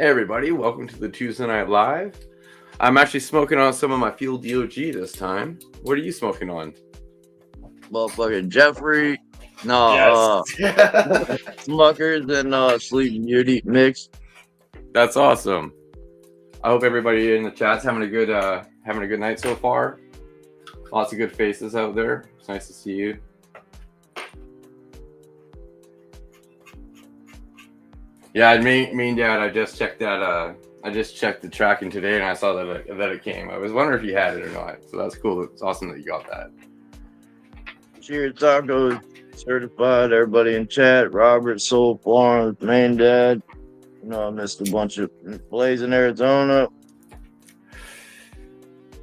Hey everybody, welcome to the Tuesday Night Live. I'm actually smoking on some of my Fuel DOG this time. What are you smoking on? Motherfucking Jeffrey. Yes. Smuckers and Sleeping Beauty mix. That's awesome. I hope everybody in the chat's having a good night so far. Lots of good faces out there. It's nice to see you. Yeah, me and Dad, I just checked that. I just checked the tracking today, and I saw that it came. I was wondering if you had it or not. So that's cool. It's awesome that you got that. Cheers, tacos. Certified. Everybody in chat. Robert, Soul Farms, Main Dad. I missed a bunch of plays in Arizona.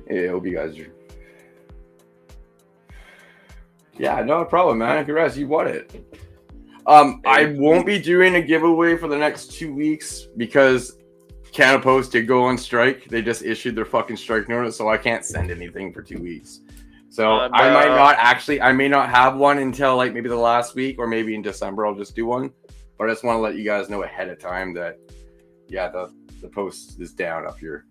Yeah, I hope you guys are. Yeah, no problem, man. Congrats, you won it. I won't be doing a giveaway for the next 2 weeks because Canopy did go on strike. They just issued their fucking strike notice, so I can't send anything for 2 weeks. So I may not have one until like maybe the last week or maybe in December. I'll just do one. But I just want to let you guys know ahead of time that, yeah, the post is down up here.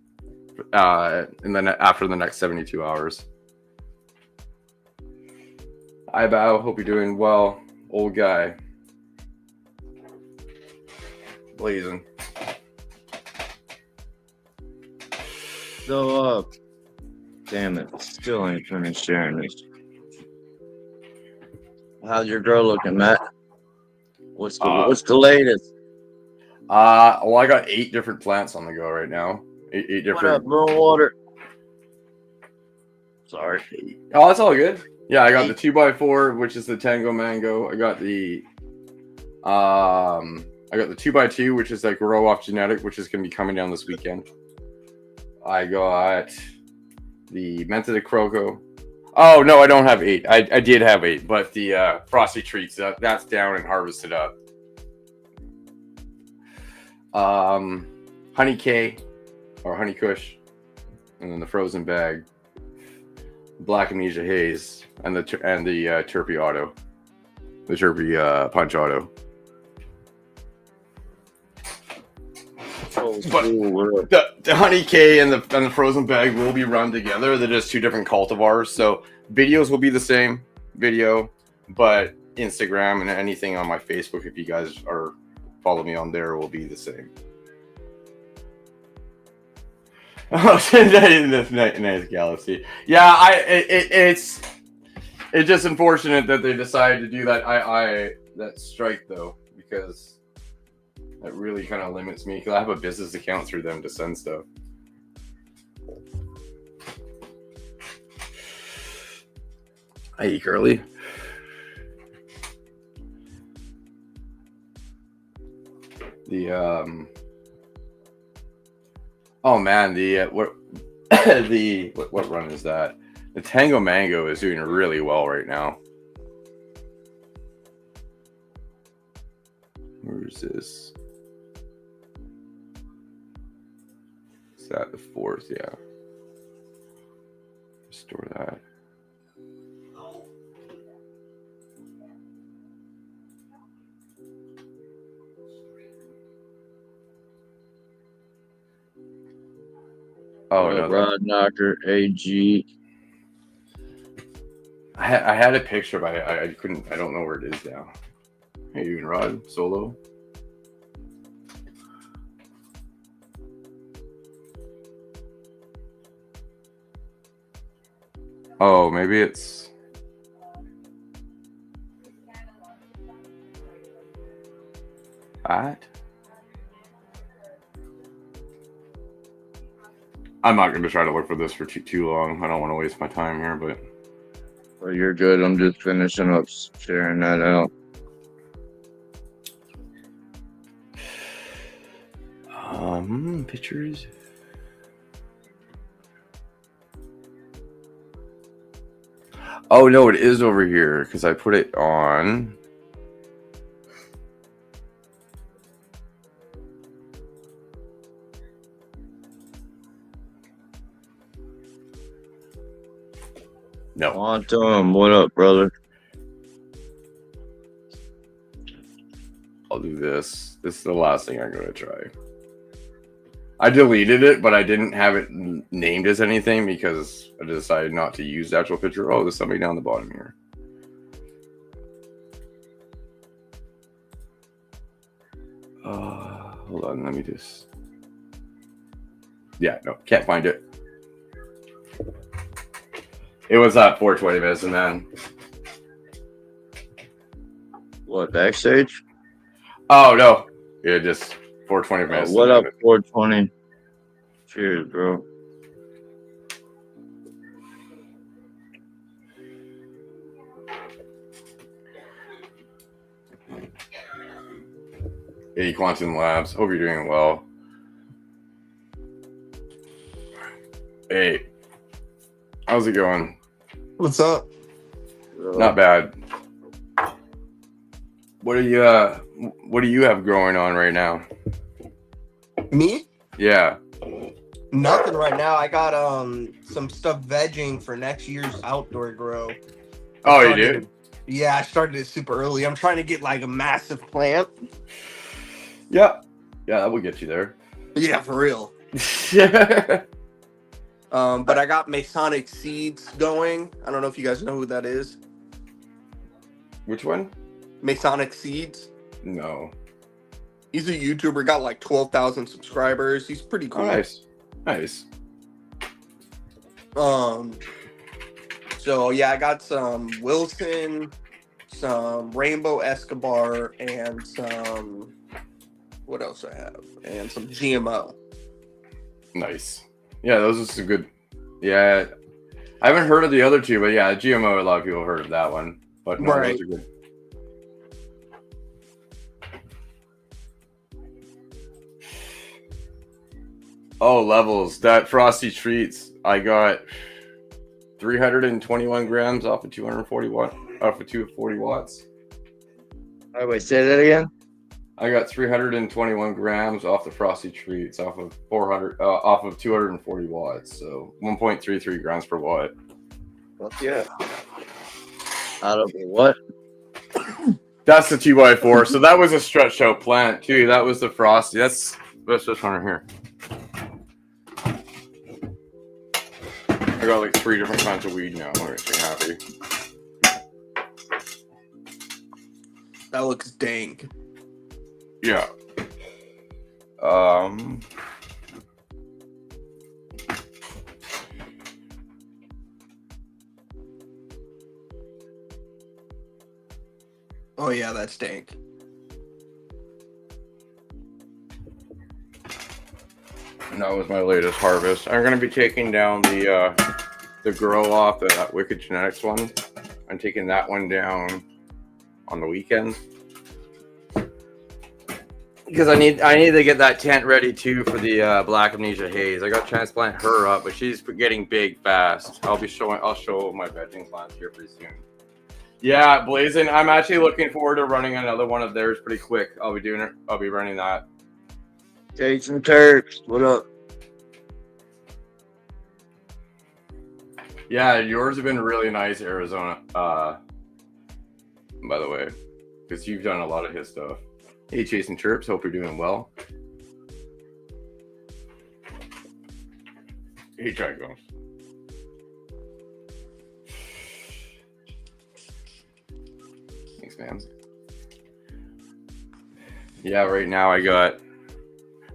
And then after the next 72 hours. I bow. Hope you're doing well, old guy. Blazing. So, damn it. Still ain't finished sharing this. How's your girl looking, Matt? What's the latest? Well, I got 8 different plants on the go right now. 8 different. What up, Moon Water? Sorry. Oh, that's all good. Yeah, I got the 2x4, which is the Tango Mango. I got the 2x2, which is like grow off genetic, which is going to be coming down this weekend. I got the Menta de Croco. Oh no, I don't have 8. I did have 8, but the Frosty Treats that's down and harvested up. Honey K or Honey Kush, and then the frozen bag, Black Amnesia Haze, and the Terpy Auto, the Terpy Punch Auto. But the Honey K and the frozen bag will be run together. They're just 2 different cultivars, so videos will be the same video, but Instagram and anything on my Facebook, if you guys are follow me on there, will be the same. Oh, nice galaxy. Yeah, it's just unfortunate that they decided to do that. That strike though, because that really kind of limits me because I have a business account through them to send stuff. Hey, Curly. Oh man, what run is that? The Tango Mango is doing really well right now. Where is this? Is that the 4th? Yeah. Restore that. Oh no, Rod Knocker AG. I had a picture, but I couldn't. I don't know where it is now. Hey, you and Rod solo. Oh, maybe it's. That. I'm not going to try to look for this for too long. I don't want to waste my time here, but. Well, you're good. I'm just finishing up sharing that out. Pictures. Oh no, it is over here because I put it on. No. Quantum, what up, brother? I'll do this. This is the last thing I'm going to try. I deleted it, but I didn't have it named as anything because I decided not to use the actual picture. Oh, there's somebody down the bottom here. Hold on, let me just. Yeah, no, can't find it. It was at 420 Medicine Man. What, backstage? Oh no, yeah, just 420 Medicine. What up, 420? Cheers, bro. Hey, Quantum Labs. Hope you're doing well. Hey, how's it going? What's up? Not bad. What do you have going on right now? Me? Yeah. Nothing right now. I got some stuff vegging for next year's outdoor grow. Oh, you did? Yeah, I started it super early. I'm trying to get like a massive plant. Yeah. Yeah, that will get you there. Yeah, for real. But I got Masonic Seeds going. I don't know if you guys know who that is. Which one? Masonic Seeds. No. He's a YouTuber, got like 12,000 subscribers. He's pretty cool. Oh, nice. Nice. So yeah, I got some Wilson, some Rainbow Escobar, and some, what else I have? And some GMO. Nice. Yeah, those are some good. Yeah, I haven't heard of the other two, but yeah, GMO. A lot of people have heard of that one, but no, Right. those are good. Oh, levels. That Frosty Treats, I got 321 grams off of 240 watts. All right, wait, say that again. I got 321 grams off the Frosty Treats off of 240 watts, so 1.33 grams per watt. Fuck yeah. Out of what? That's the 2x4. So that was a stretched out plant too. That was the Frosty. That's this one right here. I got like 3 different kinds of weed now. I'm actually happy. That looks dank. Yeah. Oh yeah, that's dank. And that was my latest harvest. I'm gonna be taking down the grow off the Wicked Genetics one. I'm taking that one down on the weekend because I need to get that tent ready too for the Black Amnesia Haze. I got to transplant her up, but she's getting big fast. I'll show my vegging plants here pretty soon. Yeah, Blazing. I'm actually looking forward to running another one of theirs pretty quick. I'll be running that. Takes and Turks. What up? Yeah, yours have been really nice, Arizona. By the way, because you've done a lot of his stuff. Hey, Chasing Chirps. Hope you're doing well. Hey, Trigon. Thanks, man. Yeah, right now I got,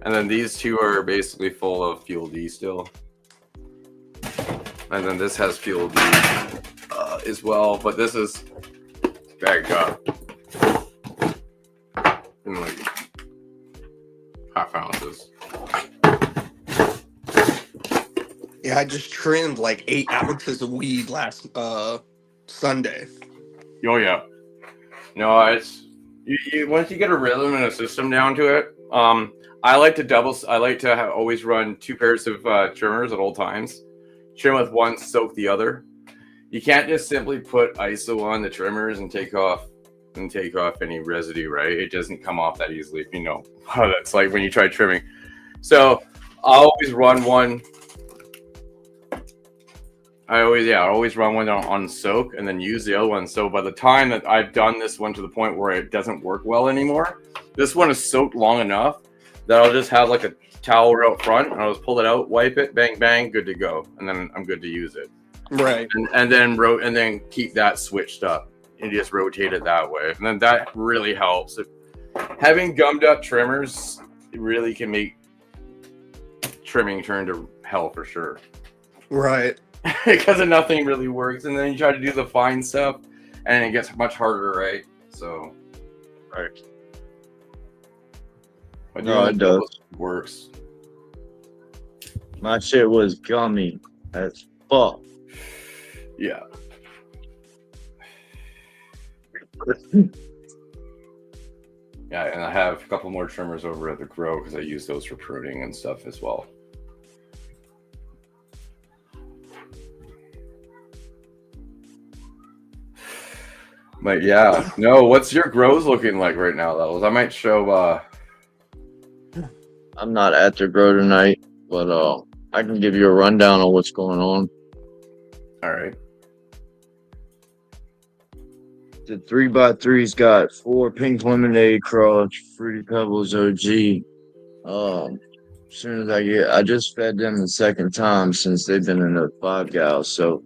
and then these two are basically full of Fuel D still. And then this has Fuel D as well, but this is bagged up in like half ounces. Yeah, I just trimmed like 8 ounces of weed last Sunday. Oh yeah. No, it's you once you get a rhythm and a system down to it. I like to always run 2 pairs of trimmers at all times. Trim with one, soak the other. You can't just simply put ISO on the trimmers and take off any residue, right? It doesn't come off that easily. You know how that's like when you try trimming. So I always run one. I always run one on soak and then use the other one. So by the time that I've done this one to the point where it doesn't work well anymore, this one is soaked long enough that I'll just have like a towel out front, and I'll just pull it out, wipe it, bang bang, good to go, and then I'm good to use it. Right. And then keep that switched up and just rotate it that way, and then that really helps. Having gummed up trimmers, it really can make trimming turn to hell for sure. Right. Because nothing really works, and then you try to do the fine stuff, and it gets much harder, right? So, Right. but No, it does. Works. My shit was gummy as fuck. Yeah. Yeah, and I have a couple more trimmers over at the grow because I use those for pruning and stuff as well. But yeah, no, what's your grows looking like right now, Levels? I might show I'm not at the grow tonight, but I can give you a rundown on what's going on. all right. The 3x3's got 4 pink lemonade crush, fruity pebbles OG. As soon as I just fed them the second time since they've been in the 5 gals. So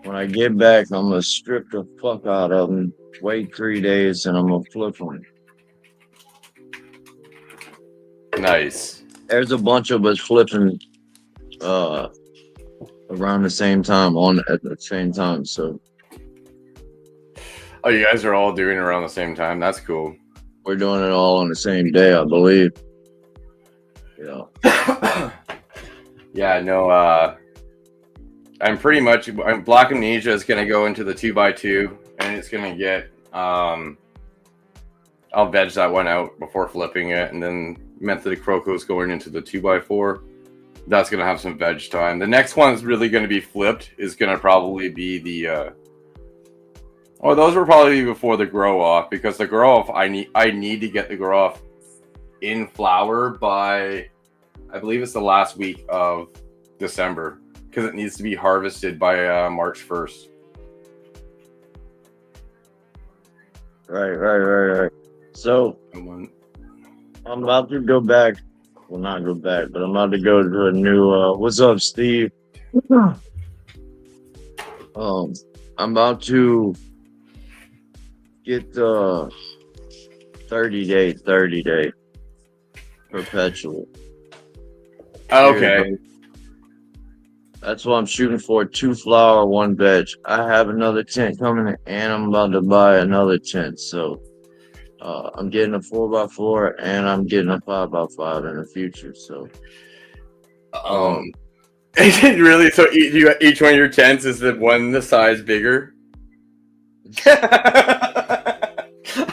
when I get back, I'm gonna strip the fuck out of them, wait 3 days, and I'm gonna flip them. Nice. There's a bunch of us flipping around the same time at the same time. So Oh, you guys are all doing it around the same time. That's cool. we're doing it all on the same day, I believe. Yeah. Yeah, no, Black Amnesia is gonna go into the 2x2, and it's gonna get I'll veg that one out before flipping it, and then Method Croco's going into the 2x4. That's gonna have some veg time. The next one is really gonna be flipped. Is gonna probably be the those will probably be before the grow off, because the grow off I need to get the grow off in flower by, I believe it's the last week of December, because it needs to be harvested by March 1st. Right. So I'm about to go back. Well, not go back, but I'm about to go to a new. What's up, Steve? I'm about to get the 30 day perpetual. Okay. That's what I'm shooting for. 2 flower, 1 veg. I have another tent coming, and I'm about to buy another tent. So I'm getting a 4x4, and I'm getting a 5x5 in the future. So Is it really? So each one of your tents is the size bigger?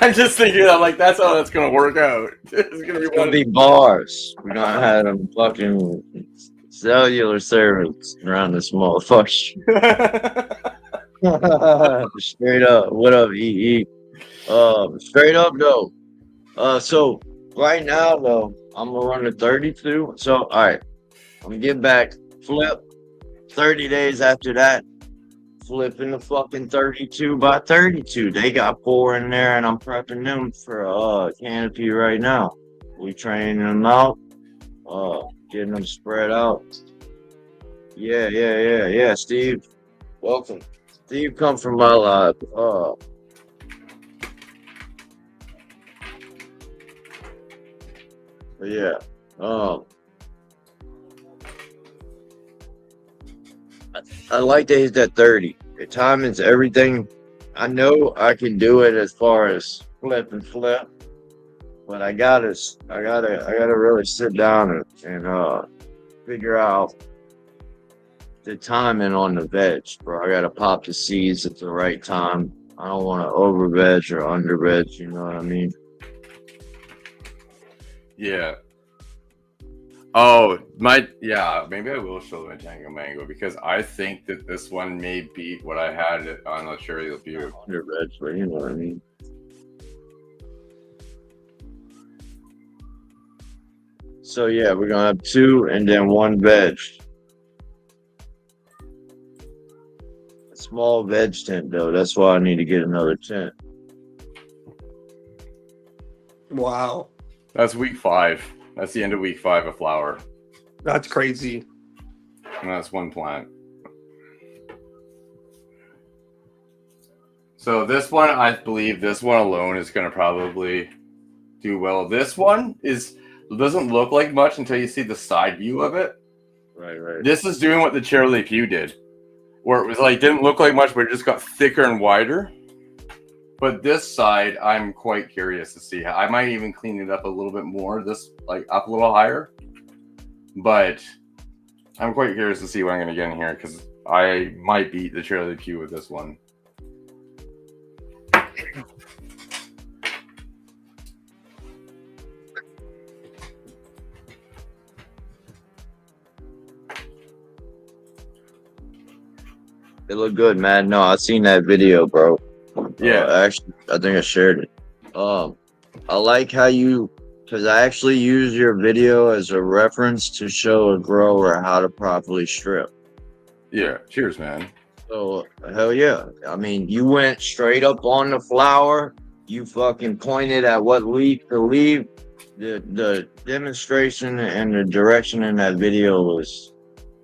I'm just thinking that, like, that's how that's gonna work out. It's gonna be bars. We're gonna have them fucking cellular service around this motherfucker. Straight up. What up, EE? Straight up though. So right now though, I'm gonna run the 32. So all right, I'm gonna get back, flip 30 days after that, flipping the fucking 32x32. They got 4 in there, and I'm prepping them for Canopy right now. We training them out, getting them spread out. Yeah. Steve, welcome. Steve come from my life. But yeah. I like to hit that 30. The time is everything. I know I can do it as far as flip, but I gotta really sit down and figure out the timing on the veg, bro. I gotta pop the seeds at the right time. I don't want to over veg or under veg. You know what I mean? Yeah. Oh, maybe I will show the Tango Mango, because I think that this one may beat what I had on the Cherry Butte. Under veg, but you know what I mean? So yeah, we're gonna have 2 and then 1 veg. A small veg tent though. That's why I need to get another tent. Wow. That's week 5. That's the end of week 5 of flower. That's crazy. And that's one plant. So this one, I believe this one alone is going to probably do well. This one doesn't look like much until you see the side view of it. Right, right. This is doing what the Cherry Pew did, where it was like didn't look like much, but it just got thicker and wider. But this side, I'm quite curious to see how. I might even clean it up a little bit more, this like up a little higher. But I'm quite curious to see what I'm going to get in here because I might beat the Cherry Pew with this one. It looked good, man. No, I seen that video, bro. Yeah. Actually, I think I shared it. I like how because I actually use your video as a reference to show a grower how to properly strip. Yeah. Cheers, man. So, hell yeah. I mean, you went straight up on the flower. You fucking pointed at what leaf to leave. The demonstration and the direction in that video was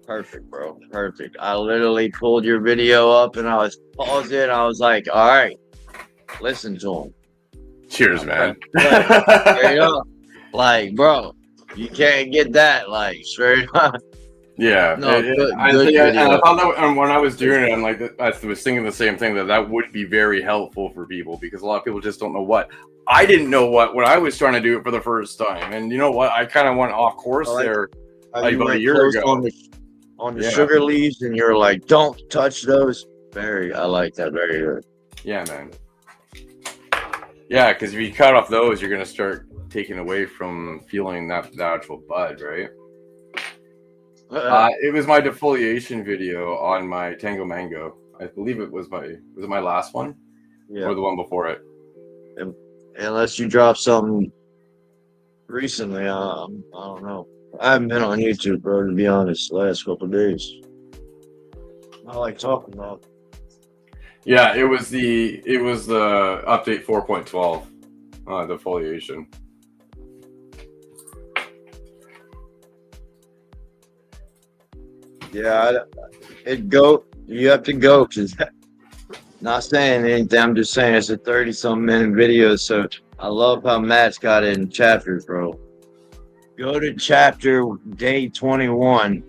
perfect, bro. Perfect. I literally pulled your video up and I was paused it. I was like, all right, listen to him. Cheers, man. Straight up. Like, bro, you can't get that. Like, straight up. Yeah. No, I thought that and when I was doing it, I'm like, I was thinking the same thing, that would be very helpful for people because a lot of people just don't know what. I didn't know what when I was trying to do it for the first time. And you know what? I kind of went off course there like about a year ago. On the sugar leaves, and you're like, don't touch those. I like that. Very good. Yeah, man. Yeah, because if you cut off those, you're going to start taking away from feeling the actual bud, right? It was my defoliation video on my Tango Mango. I believe it was my last one? Yeah. Or the one before it? Unless you drop something recently, I don't know. I haven't been on YouTube, bro, to be honest, the last couple of days. I like talking about it. Yeah, it was the update 4.12, defoliation. Yeah, you have to go, because not saying anything, I'm just saying it's a 30-something minute video, so I love how Matt's got it in chapters, bro. Go to chapter day 21,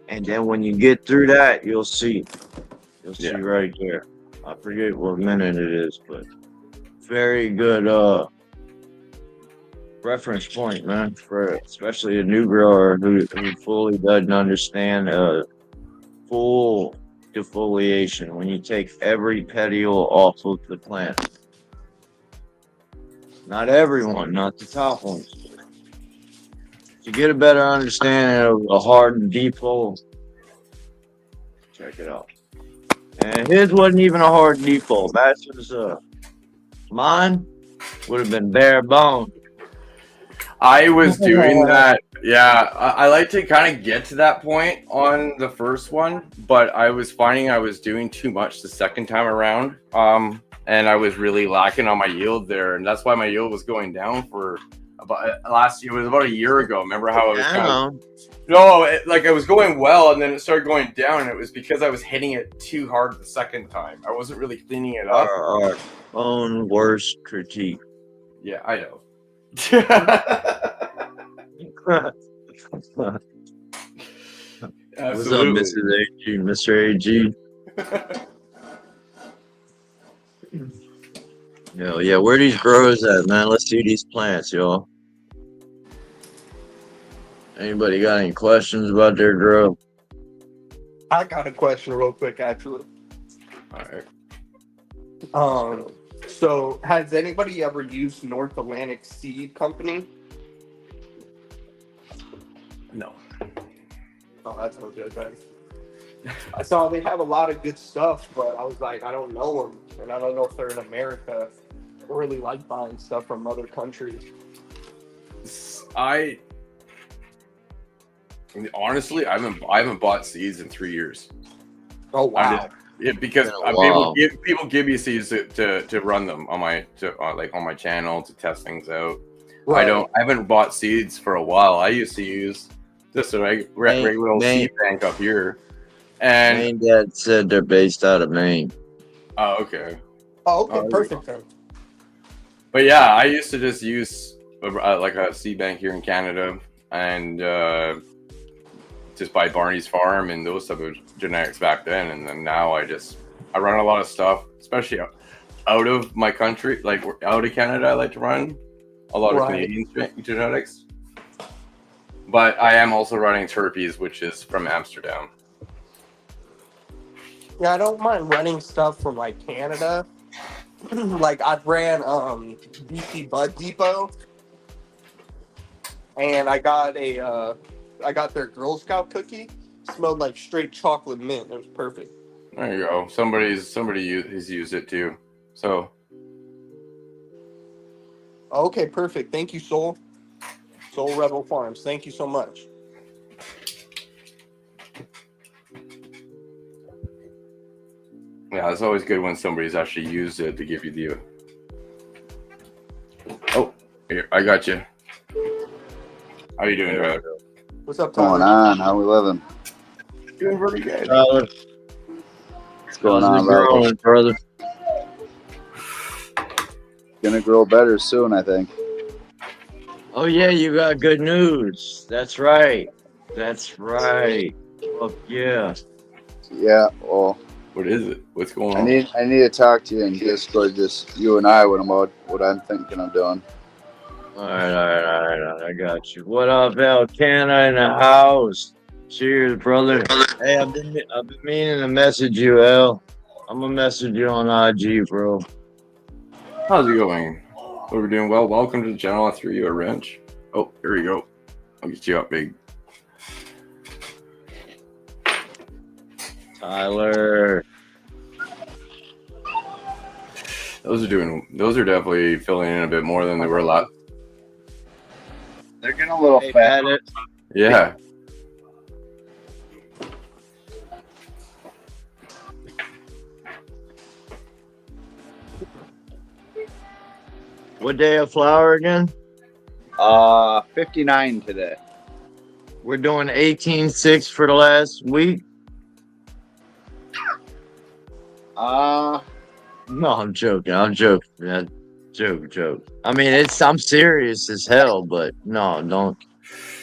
and then when you get through that, you'll see right there. I forget what minute it is, but very good reference point, man, for especially a new grower who fully doesn't understand full defoliation when you take every petiole off of the plant. Not everyone, not the top ones. To get a better understanding of a hard and deep hole, check it out. And his wasn't even a hard and deep hole. That's just mine would have been bare bone. I was doing that. Yeah, I like to kind of get to that point on the first one, but I was finding I was doing too much the second time around. And I was really lacking on my yield there, and that's why my yield was going down for about last year. It was about a year ago. Remember how I was it was going well, and then it started going down, and it was because I was hitting it too hard the second time. I wasn't really cleaning it up. Our own worst critique. Yeah, I know. What's up, Mrs. AG, Mr. AG? Yeah, where these growers at, man? Let's see these plants, y'all. Anybody got any questions about their grow? I got a question real quick, actually. All right. So has anybody ever used North Atlantic Seed Company? No. Oh, that's no good, man. I saw they have a lot of good stuff, but I was like, I don't know them, and I don't know if they're in America. I really like buying stuff from other countries. Honestly, I haven't bought seeds in 3 years. Oh wow! Because people give me seeds to run them on my channel to test things out. I haven't bought seeds for a while. I used to use just a regular old seed bank up here. And Main dad said they're based out of Maine. oh, okay. Oh, okay, perfect then. But yeah, I used to just use like a seed bank here in Canada and just buy Barney's Farm and those type of genetics back then. And then now I run a lot of stuff, especially out of my country, like out of Canada. I like to run a lot of Canadian genetics. But I am also running Terpeys, which is from Amsterdam. Yeah, I don't mind running stuff from like Canada. Like I ran BC Bud Depot, and I got their Girl Scout cookie. Smelled like straight chocolate mint. It was perfect. There you go. Somebody has used it too. So Okay, perfect. Thank you, Soul Rebel Farms. Thank you so much. yeah, it's always good when somebody's actually used it to give you the. Oh, here, I got you. How you doing, Tyler? What's up, What's going Tyler? on? How we living? Doing pretty good. Tyler, What's going on, growing, brother? Gonna grow better soon, I think. Oh yeah, you got good news. That's right. That's right. Oh yeah. Yeah. Well, What is it? What's going I on? need to talk to you in Discord, just you and I, about what I'm thinking of doing. All right. I got you. What up, Elkanah in the house? Cheers, brother. Hey, I've been meaning to message you, El. I'm gonna message you on IG, bro. How's it going? Hope we're doing well. Welcome to the channel. I threw you a wrench. Oh, here we go. I'll get you up big. Tyler. Those are definitely filling in a bit more than they were last. They're getting a little Hey, fat. Yeah. What day of flower again? 59 today. We're doing 18.6 for the last week. Uh, No, I'm joking. Man. Joke. I mean, I'm serious as hell, but no,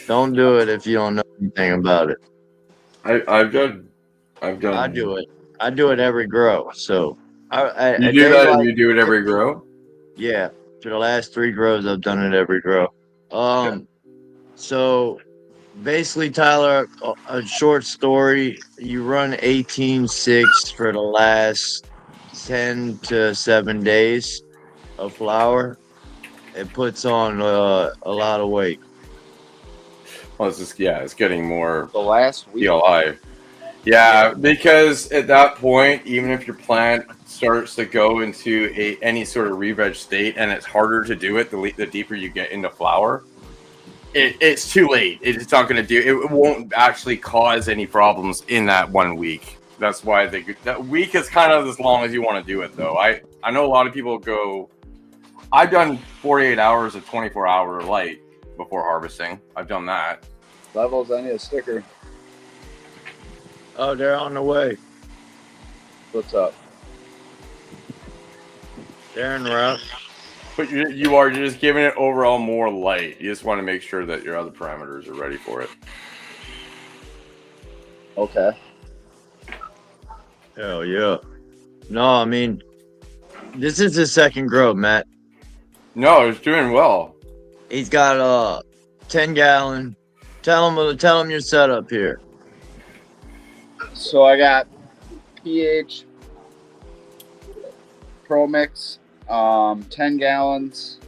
don't do it if you don't know anything about it. I've done. I do it. I do it every grow. So You do that, and you do it every grow. Yeah, for the last 3 grows, I've done it every grow. So basically, Tyler, a short story. You run 18.6 for the last 10 to 7 days of flower. It puts on a lot of weight. Well, it's getting more the last week. PLI. Yeah, because at that point, even if your plant starts to go into any sort of re-veg state, and it's harder to do it the deeper you get into flower, it's too late. It's not going to do it. Won't actually cause any problems in that 1 week. That's why that week is kind of as long as you want to do it, though. I know a lot of people go. I've done 48 hours of 24-hour light before harvesting. I've done that. Levels, I need a sticker. Oh, they're on the way. What's up? They're en route. But you're just giving it overall more light. You just want to make sure that your other parameters are ready for it. Okay. Hell yeah. No, I mean, this is his second grow, Matt. No, it's doing well. He's got a 10-gallon. Tell him your setup here. So I got pH Pro Mix, 10 gallons,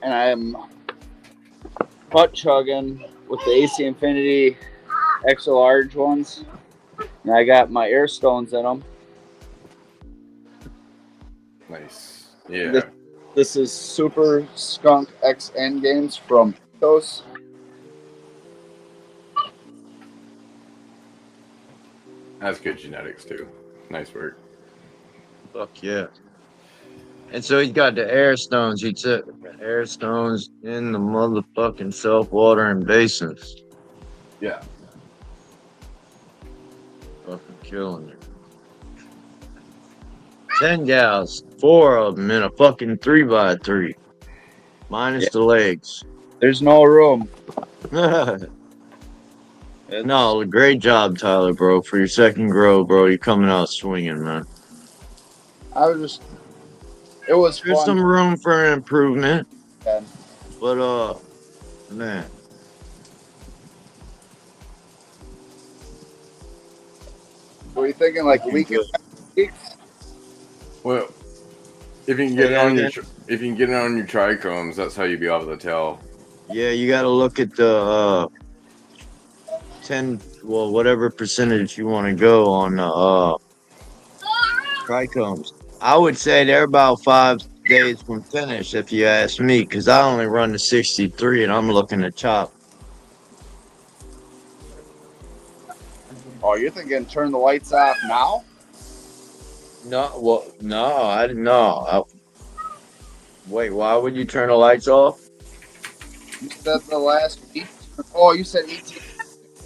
and I'm butt chugging with the AC Infinity extra large ones. And I got my air stones in them. Nice. Yeah. This is Super Skunk X End Games from Ethos. That's good genetics too. Nice work. Fuck yeah. And so he's got the air stones. He took the air stones in the motherfucking self-watering basins. Yeah. Fucking killing it. 10 gals, 4 of them in a fucking 3x3. Minus Yeah. the legs. There's no room. No, great job, Tyler, bro. For your second grow, bro. You're coming out swinging, man. I was just. It was There's fun. some room for improvement, Man. but man. Were you thinking like weekend weeks? Well, if you can get it on your if you can get it on your trichomes, that's how you be able to tell. Yeah, you got to look at the 10, well, whatever percentage you want to go on trichomes. I would say they're about 5 days from finish, if you ask me, because I only run the 63 and I'm looking to chop. Oh, you're thinking turn the lights off now? No, well, no, I didn't know. Wait, why would you turn the lights off? You said the last week. Oh, you said 18.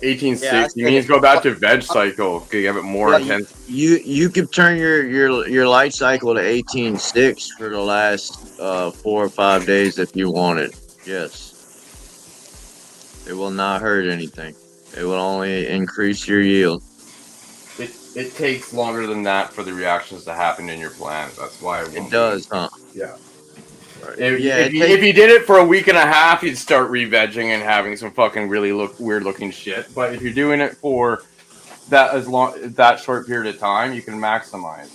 1860 means go back to veg cycle. You have it more intense. You could turn your light cycle to 18.6 for the last 4 or 5 days if you wanted. Yes, it will not hurt anything. It will only increase your yield. It takes longer than that for the reactions to happen in your plant. That's why It does, huh? Yeah. Right. If you did it for a week and a half, you'd start re-vegging and having some fucking really weird looking shit. But if you're doing it for that short period of time, you can maximize.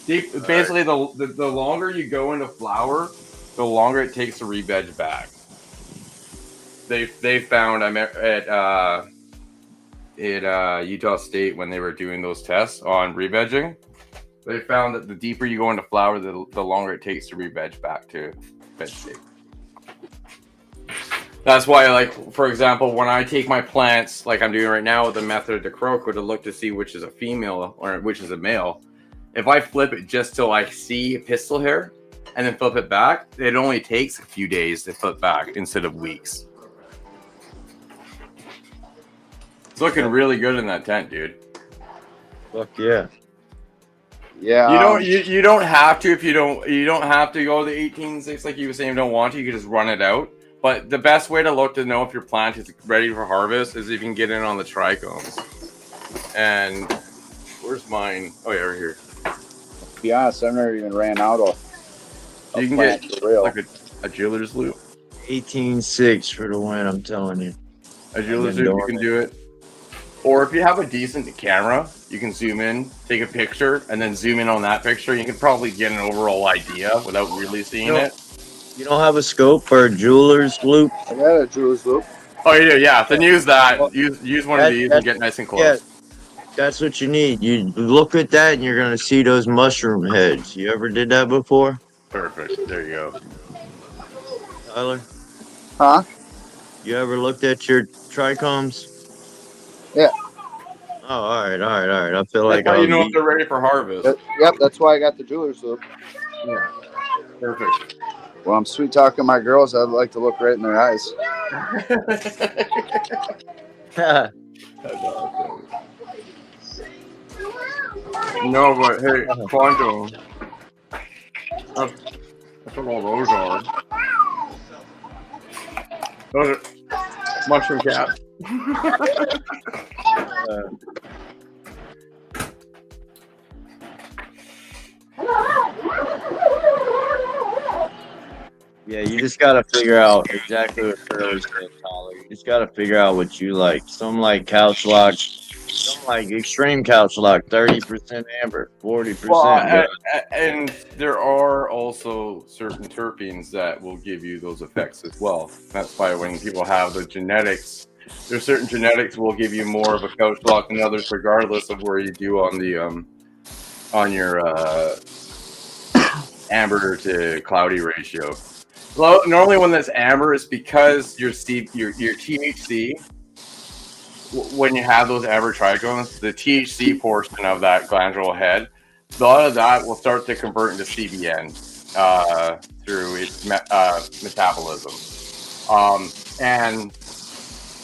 Basically, the longer you go into flower, the longer it takes to re-veg back. They found at Utah State when they were doing those tests on re-vegging. They found that the deeper you go into flower, the longer it takes to re-veg back to veg state. That's why, like, for example, when I take my plants, like I'm doing right now with the method de croco to look to see which is a female or which is a male, if I flip it just till I see pistil hair and then flip it back, it only takes a few days to flip back instead of weeks. It's looking really good in that tent, dude. Fuck yeah. Yeah. You don't have to if you don't have to go to the 18.6 like you were saying. You don't want to. You can just run it out. But the best way to look to know if your plant is ready for harvest is if you can get in on the trichomes. And where's mine? Oh yeah, right here. To be honest, I've never even ran out of. You can get like a jeweler's loop. 18.6 for the win. I'm telling you. A jeweler's loop, you can do it. Or if you have a decent camera, you can zoom in, take a picture, and then zoom in on that picture. You can probably get an overall idea without really seeing it. You don't have a scope for a jeweler's loop? I got a jeweler's loop. Oh, you do? Yeah. Then use that. Use one of these and get nice and close. Yeah, that's what you need. You look at that and you're going to see those mushroom heads. You ever did that before? Perfect. There you go. Tyler? Huh? You ever looked at your trichomes? Yeah. Oh, all right. I feel like that's how you know if they're ready for harvest. Yep, that's why I got the jeweler's loop. Yeah. Perfect. Well, I'm sweet talking my girls. I'd like to look right in their eyes. That's awesome. No, but hey, Quantum. That's what all those are. Those are mushroom caps. Yeah, you just gotta figure out exactly what Curly's saying, Tyler. You just gotta figure out what you like. Some like couch lock, some like extreme couch lock, 30% amber, 40%. Well, and there are also certain terpenes that will give you those effects as well. That's why when people have the genetics, there's certain genetics will give you more of a couch lock than others, regardless of where you do on the on your amber to cloudy ratio. Well, normally when that's amber, it's because your THC, when you have those amber trichomes, the THC portion of that glandular head, a lot of that will start to convert into CBN. through its metabolism, and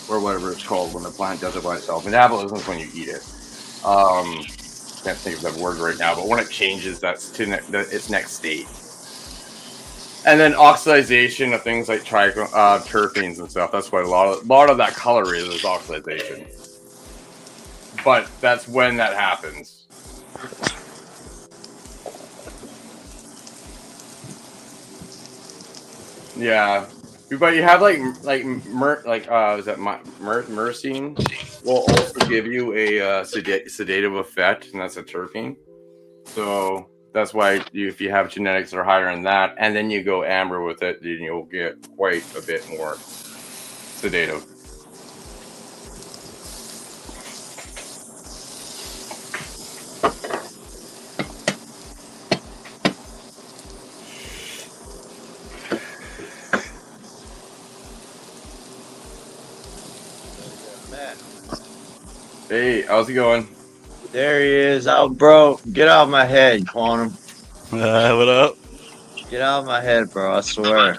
or whatever it's called when the plant does it by itself. Metabolism is when you eat it. Can't think of that word right now, but when it changes, that's to its next state. And then oxidization of things like terpenes and stuff. That's what a lot of that color is oxidization. But that's when that happens. Yeah, but you have is that myrcene will also give you a sedative effect, and that's a terpene. So that's why if you have genetics that are higher than that, and then you go amber with it, then you'll get quite a bit more sedative. Hey, how's it going? There he is. Out, bro. Get out of my head, Quantum. What up? Get out of my head, bro. I swear.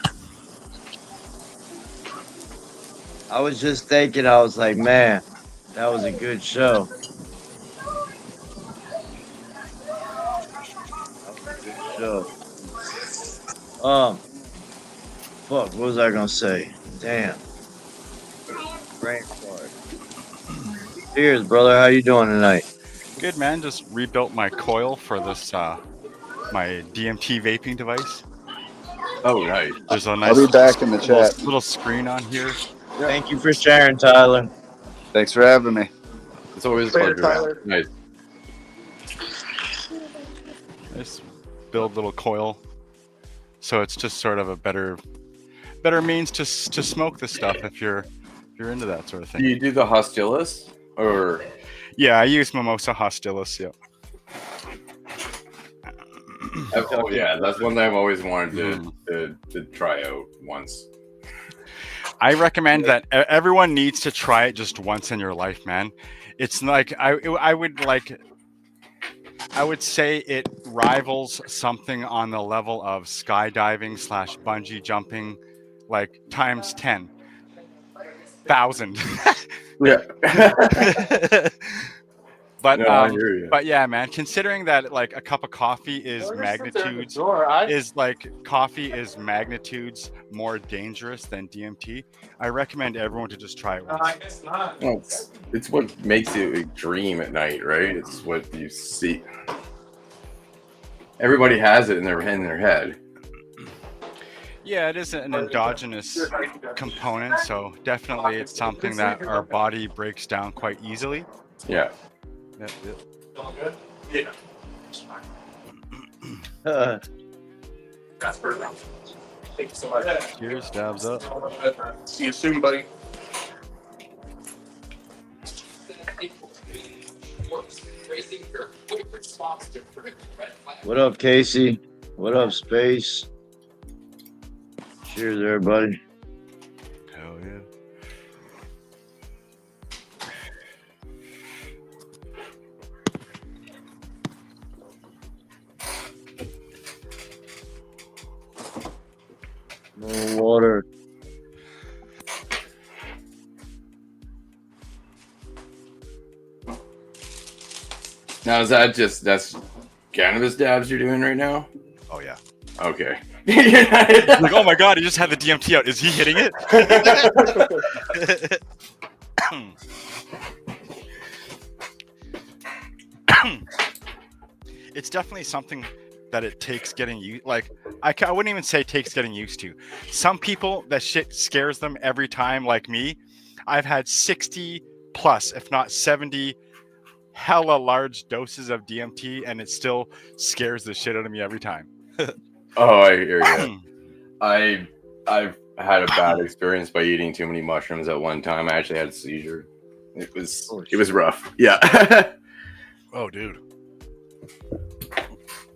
I was just thinking, I was like, man, that was a good show. Fuck, what was I gonna say? Damn. Brain fart. Cheers, brother. How you doing tonight? Good, man. Just rebuilt my coil for this my DMT vaping device. Oh, nice. There's a nice I'll be back in the chat. little screen on here. Thank you for sharing, Tyler. Thanks for having me. It's always a Later, pleasure. Tyler. Nice. Just build little coil, so it's just sort of a better means to smoke this stuff if you're into that sort of Do thing. you do the hostilis or? Yeah, I use Mimosa hostilis. Yeah. Oh yeah, that's one thing I've always wanted to try out once. I recommend that everyone needs to try it just once in your life, man. It's like I would say it rivals something on the level of skydiving / bungee jumping, like times 10,000. Yeah. But No, I hear you. but yeah, man. Considering that like a cup of coffee is magnitudes more dangerous than DMT, I recommend everyone to just try it once. Well, it's what makes you dream at night, right? It's what you see. Everybody has it in their head. Yeah, it is an endogenous component, so definitely it's something that our body breaks down quite easily. Yeah. Yep. All good? Yeah. That's perfect. Thank you so much. Cheers, dabs up. See you soon, buddy. What up, Casey? What up, Space? Cheers, everybody. Hell yeah. More water. Now that's cannabis dabs you're doing right now? Oh yeah. Okay. Like, oh my god, he just had the DMT out. Is he hitting it? It's definitely something that it takes getting used. Like I wouldn't even say takes getting used to. Some people that shit scares them every time. Like me, I've had 60 plus, if not 70, hella large doses of DMT, and it still scares the shit out of me every time. Oh, I hear you. I've had a bad experience by eating too many mushrooms at one time. I actually had a seizure. It was rough. Yeah. Oh, dude.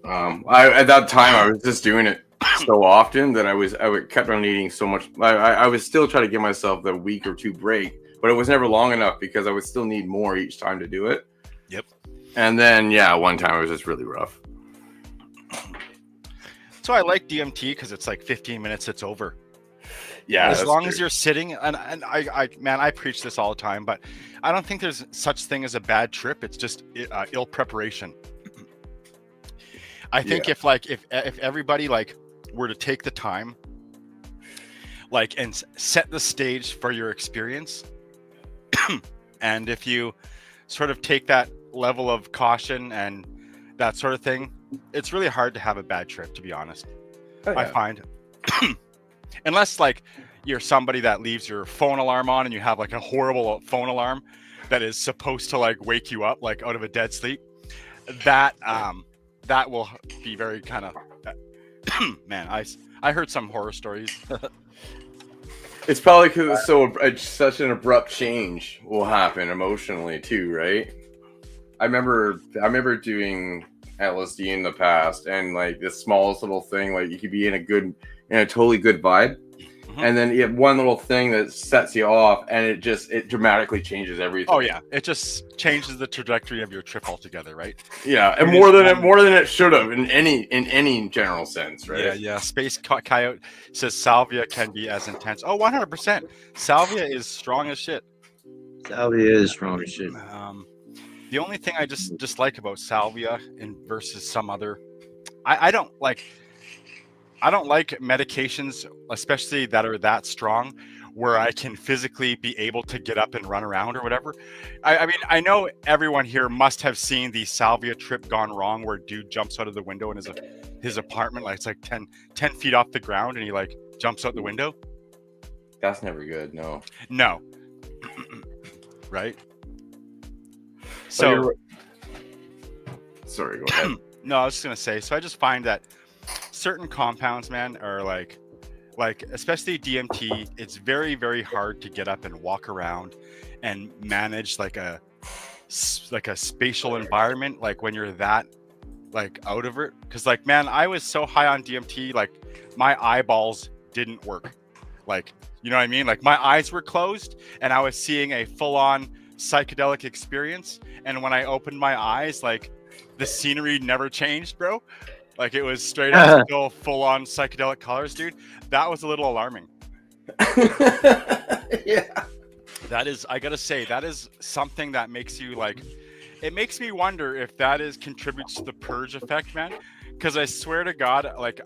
At that time I was just doing it so often that I kept on eating so much. I was still trying to give myself the week or two break, but it was never long enough because I would still need more each time to do it. Yep. And then one time it was just really rough. It's also I like DMT because it's like 15 minutes, it's over. Yeah, As that's long true. as you're sitting, and I man, I preach this all the time, but I don't think there's such thing as a bad trip. It's just ill preparation. I think if everybody like were to take the time, like, and set the stage for your experience, and if you sort of take that level of caution and that sort of thing, it's really hard to have a bad trip, to be honest. Oh, I yeah. find. Unless like you're somebody that leaves your phone alarm on and you have like a horrible phone alarm that is supposed to like wake you up like out of a dead sleep, that that will be very kind of man, I heard some horror stories. It's probably because it's such an abrupt change will happen emotionally too, right? I remember doing LSD in the past, and like the smallest little thing, like you could be in a totally good vibe, and then you have one little thing that sets you off, and it dramatically changes everything. Oh yeah, it just changes the trajectory of your trip altogether, right? Yeah, and more than it should have in any general sense, right? Yeah. Space Coyote says salvia can be as intense. Oh, 100%. Salvia is strong as shit. Salvia is strong as shit. The only thing I just dislike about salvia versus some other, I don't like medications, especially that are that strong, where I can physically be able to get up and run around or whatever. I mean, I know everyone here must have seen the salvia trip gone wrong, where dude jumps out of the window in his apartment, like it's like 10 feet off the ground, and he like jumps out the window. That's never good. No. Right. So, sorry, go ahead. No, I was just gonna say. So I just find that certain compounds, man, are like especially DMT. It's very, very hard to get up and walk around and manage like a spatial environment, like when you're that like out of it. Because like, man, I was so high on DMT, like my eyeballs didn't work. Like, you know what I mean? Like my eyes were closed, and I was seeing a full-on psychedelic experience, and when I opened my eyes, like the scenery never changed, bro. Like it was straight up still full-on psychedelic colors, dude. That was a little alarming. Yeah, that is, I gotta say, that is something that makes you like, it makes me wonder if that contributes to the purge effect, man. Because I swear to God, like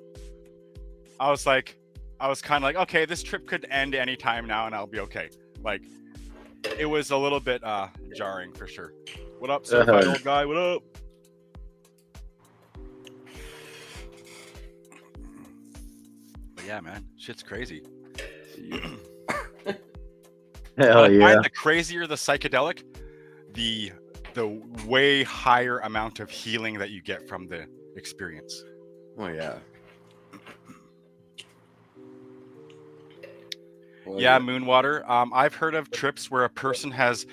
I was kind of like, okay, this trip could end any time now and I'll be okay. Like it was a little bit jarring for sure. What up, certified old guy? What up? But yeah, man, shit's crazy. Hell yeah. I find the crazier the psychedelic, the way higher amount of healing that you get from the experience. Oh yeah. Yeah, Moonwater. I've heard of trips where a person has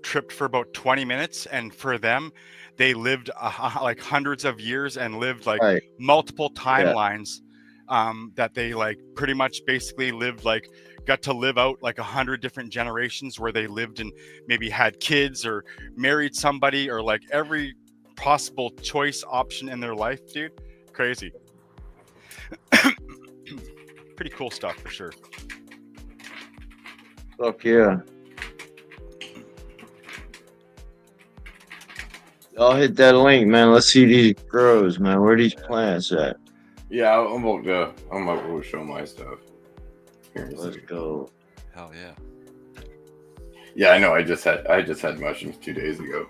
tripped for about 20 minutes, and for them, they lived like hundreds of years and lived like multiple timelines. That they like pretty much basically lived like got to live out like 100 different generations, where they lived and maybe had kids or married somebody or like every possible choice option in their life, dude. Crazy. Pretty cool stuff for sure. Fuck yeah. I'll hit that link, man. Let's see these grows, man. Where are these plants at? Yeah, I'm about to show my stuff. Here, Let's go. Hell yeah. Yeah, I know. I just had mushrooms 2 days ago.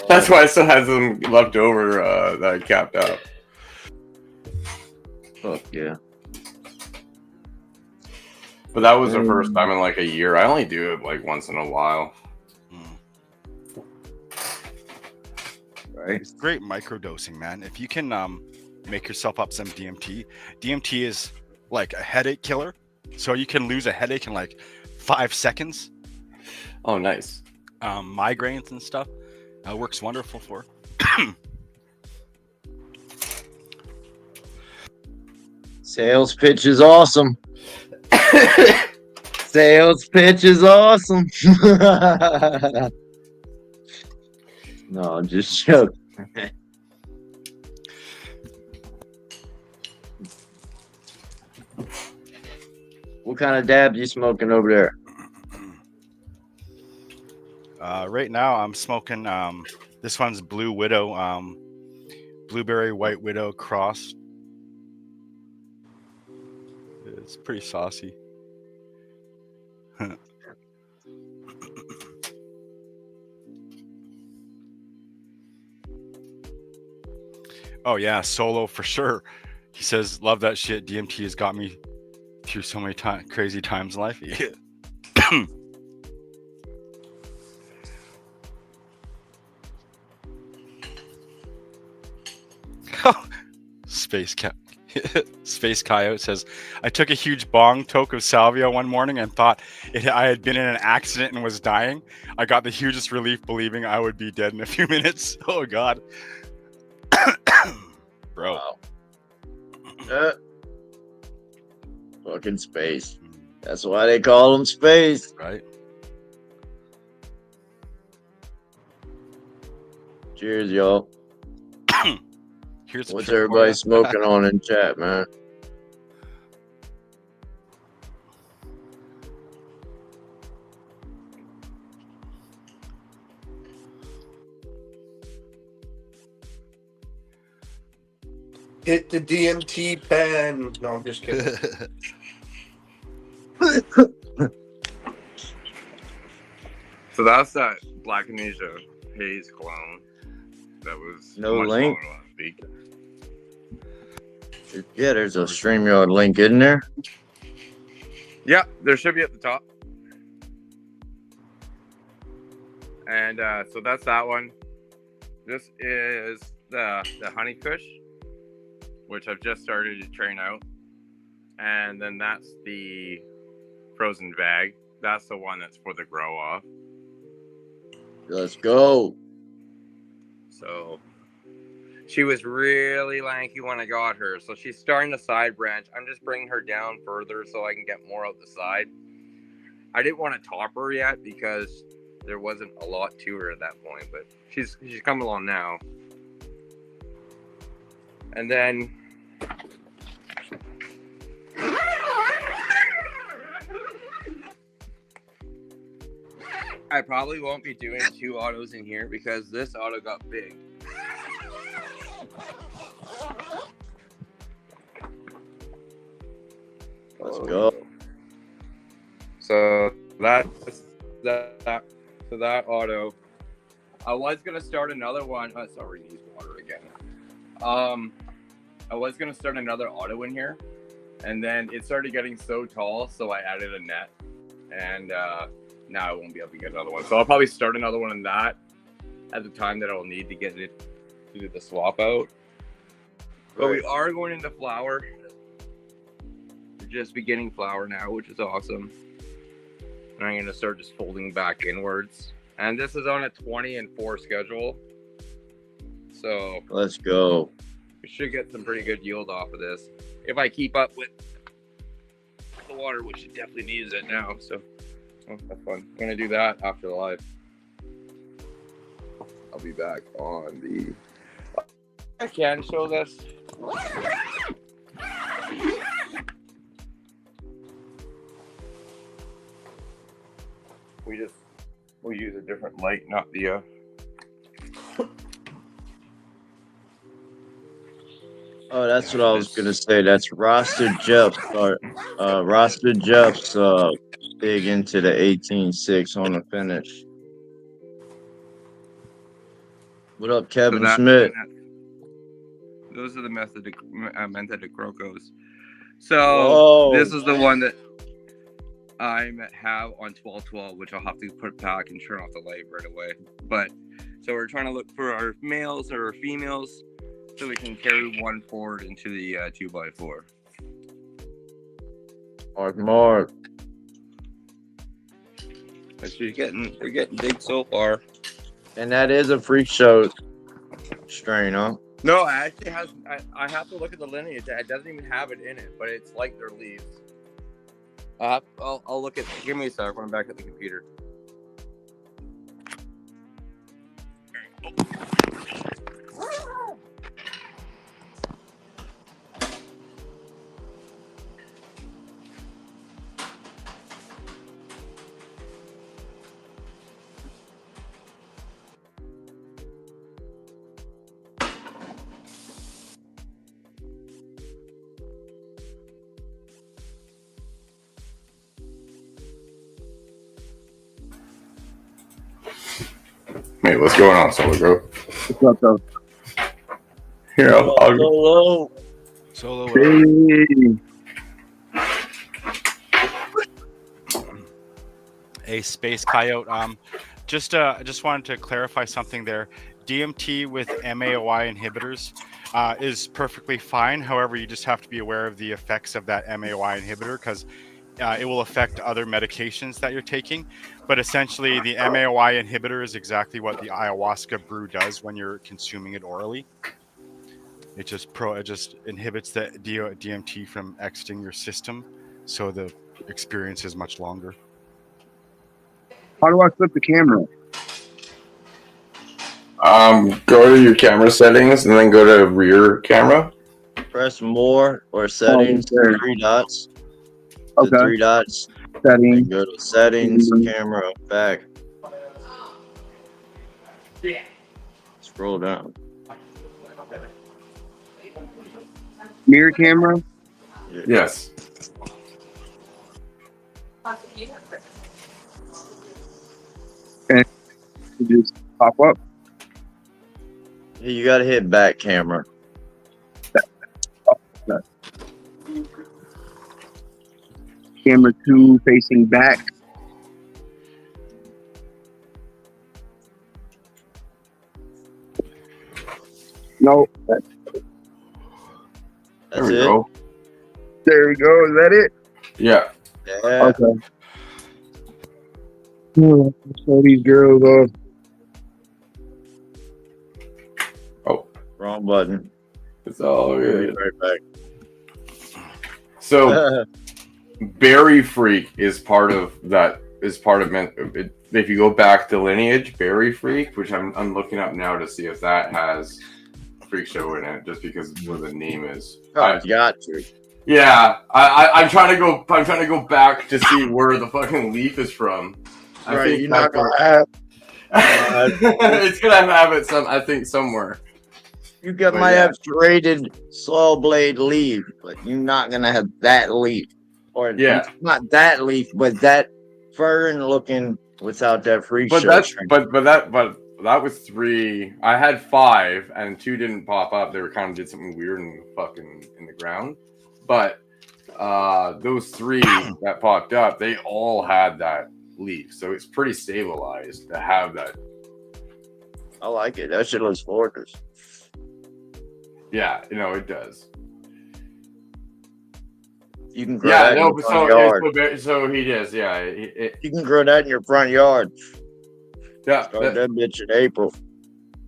That's why I still had some left over that I capped out. Fuck yeah. But that was the first time in like a year. I only do it like once in a while. Right. It's great microdosing, man. If you can make yourself up some DMT. DMT is like a headache killer. So you can lose a headache in like 5 seconds. Oh, nice. Migraines and stuff. Works wonderful for. Sales pitch is awesome. Sales pitch is awesome. No, just joking. What kind of dab you smoking over there? Right now, I'm smoking. This one's Blue Widow, blueberry white widow cross. It's pretty saucy. Oh yeah, Solo for sure. He says, "Love that shit. DMT has got me through so many crazy times in life." Yeah. Space cat. Space Coyote says, I took a huge bong toke of salvia one morning and thought I had been in an accident and was dying. I got the hugest relief believing I would be dead in a few minutes. Oh, God. Bro. Wow. Fucking space. That's why they call them space. Right? Cheers, y'all. Here's What's everybody smoking on in chat, man? Hit the DMT pen. No, I'm just kidding. So that's that Black Amnesia Haze clone. That was No much link. longer last week. Yeah, there's a StreamYard link in there. Yeah, there should be at the top. And so that's that one. This is the Honey Kush, which I've just started to train out. And then that's the Frozen Bag. That's the one that's for the grow off. Let's go. So she was really lanky when I got her. So she's starting to side branch. I'm just bringing her down further so I can get more out the side. I didn't want to top her yet because there wasn't a lot to her at that point, but she's coming along now. And then I probably won't be doing 2 autos in here because this auto got big. Let's go. So that's that. So that auto. I was gonna start another one. Oh, sorry, use water again. I was gonna start another auto in here, and then it started getting so tall, so I added a net, and now I won't be able to get another one. So I'll probably start another one in that at the time that I'll need to get it to do the swap out. But we are going into flower. We're just beginning flower now, which is awesome. And I'm gonna start just folding back inwards. And this is on a 20 and 4 schedule. So Let's go. we should get some pretty good yield off of this if I keep up with the water, which it definitely needs it now. So that's fun. I'm gonna do that after the live. I'll be back on the. I can show this. We'll use a different light, not the. Oh, that's what I was gonna say. That's Roster Jeff's Roster Jeff's big into the 18.6 on the finish. What up, Kevin Smith? Those are the Methodic Crocos. So this is the one that I have on 12/12, which I'll have to put back and turn off the light right away. But so we're trying to look for our males or our females so we can carry one forward into the 2x4. Mark. But they're getting big so far. And that is a freak show strain, huh? No, it actually has. I have to look at the lineage. It doesn't even have it in it, but it's like their leaves. I'll look at. Give me a sec. I'm back at the computer. Wait, what's going on, Solo Bro? What's up, though? Here, I'll go. Solo. Solo, what up? Hey. A space coyote. Just wanted to clarify something there. DMT with MAOI inhibitors is perfectly fine. However, you just have to be aware of the effects of that MAOI inhibitor because it will affect other medications that you're taking. But essentially, the MAOI inhibitor is exactly what the ayahuasca brew does when you're consuming it orally. It just inhibits the DMT from exiting your system, so the experience is much longer. How do I flip the camera? Go to your camera settings and then go to rear camera. Press more or settings. there. 3 dots. Okay. The 3 dots. Settings. Then go to settings, Mhm. camera, back. Scroll down. Mirror camera. Yes. You just pop up. Yeah, you gotta hit back camera. Camera 2 facing back. No. That's There we it. go. There we go. Is that it? Yeah. Yeah. Okay. Show these girls off. Wrong button. It's all Be good. right So back. Berry Freak is part of that. Is part of it. If you go back to lineage, Berry Freak, which I'm looking up now to see if that has Freak Show in it, just because of where the name is. Oh, you got to. Yeah, I'm trying to go. I'm trying to go back to see where the fucking leaf is from. I Right, think you're not gonna have. it's gonna have it I think somewhere. You got But might yeah. have serrated saw blade leaf, but you're not gonna have that leaf, or Yeah. not that leaf, but that fern looking without that free But show. that's but that was 3. I had 5 and 2 didn't pop up. They were kind of did something weird in the ground. But those 3 that popped up, they all had that leaf. So it's pretty stabilized to have that. I like it. That shit looks gorgeous. Yeah, it does. You can grow Yeah, that in no, your front yard. so he does. Yeah, You can grow that in your front yard. yeah. Start that bitch in April.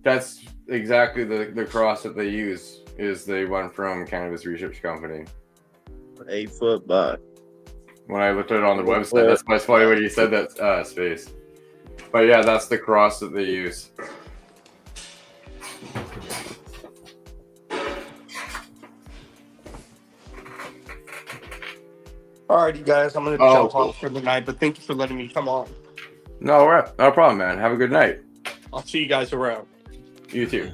That's exactly the cross that they use. Is they went from Cannabis Research Company. 8 foot by. When I looked at it on the website, that's why it's funny when you said that space. But yeah, that's the cross that they use. Alrighty, guys, I'm gonna jump off for the night, but thank you for letting me come on. No, no problem, man. Have a good night. I'll see you guys around. You too.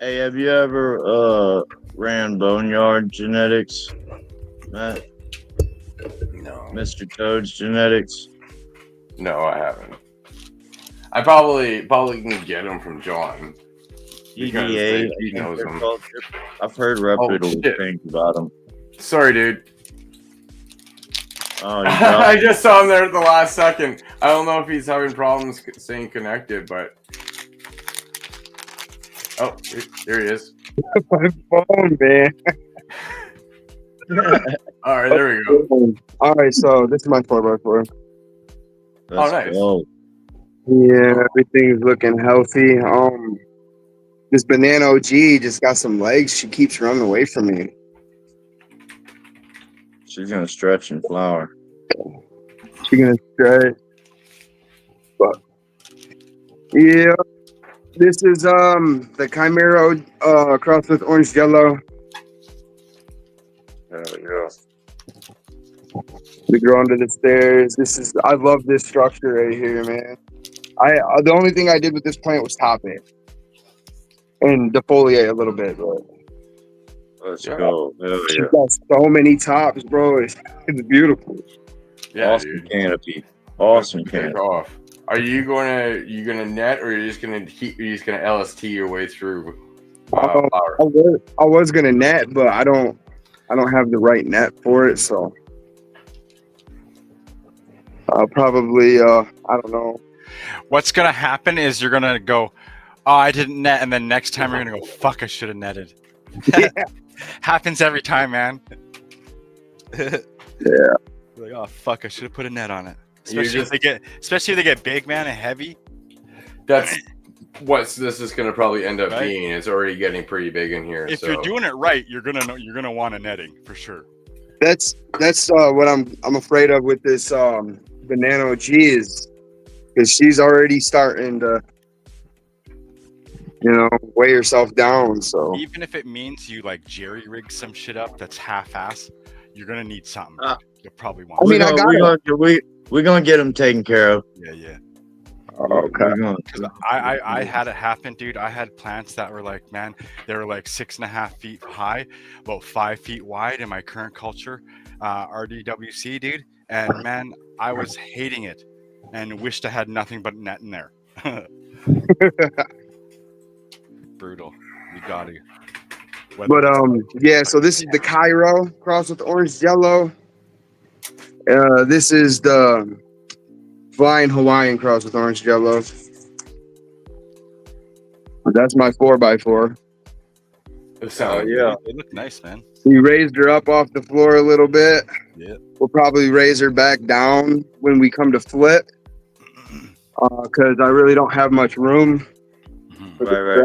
Hey, have you ever ran Boneyard Genetics? Matt? No, Mr. Toad's Genetics? no, I haven't. I probably can get them from John. Because EDA, he knows them. I've heard reputable shit. things about them. Sorry, dude. Oh, I just saw him there at the last second. I don't know if he's having problems staying connected, but oh, there he is. My phone, man. All right, there we go. All right, so this is my 4x4. Oh, nice. Go. Yeah, everything's looking healthy. This banana OG just got some legs. She keeps running away from me. She's gonna stretch and flower. She's gonna stretch. But yeah, this is the Chimera crossed with orange jello. There we go. We grow under the stairs. I love this structure right here, man. The only thing I did with this plant was top it and defoliate a little bit, but Let's Yeah. go. Hell she yeah. got so many tops, bro. It's beautiful. Yeah, awesome dude. canopy. Awesome Take canopy. off. Are you gonna net, or are you just gonna LST your way through Um, flower? I was gonna net, but I don't have the right net for it, so I'll probably I don't know. What's gonna happen is you're gonna go, oh, I didn't net, and then next time you're gonna go, fuck, I should have netted. Yeah. Happens every time, man. Yeah. Like, oh fuck, I should have put a net on it. You're Especially if they get big, man, and heavy. That's what this is gonna probably end up Right? being. It's already getting pretty big in here. If so. you're doing it right, you're gonna want a netting for sure. That's what I'm afraid of with this Banana G is because she's already starting to weigh herself down. So Even if it means you like jerry rig some shit up that's half-ass, you're gonna need something. You'll probably want. I mean, We're gonna get them taken care of. Yeah. okay. Because I had it happen, dude. I had plants that were like, man, they were like 6.5 feet high, about 5 feet wide in my current culture, RDWC, dude. And man, I was hating it and wished I had nothing but net in there. Brutal. You got to. But yeah. So this is the Cairo crossed with orange jello. This is the Flying Hawaiian cross with orange jello. That's my 4x4. It sounds yeah. They look nice, man. We raised her up off the floor a little bit. Yeah. We'll probably raise her back down when we come to flip, because I really don't have much room. Right.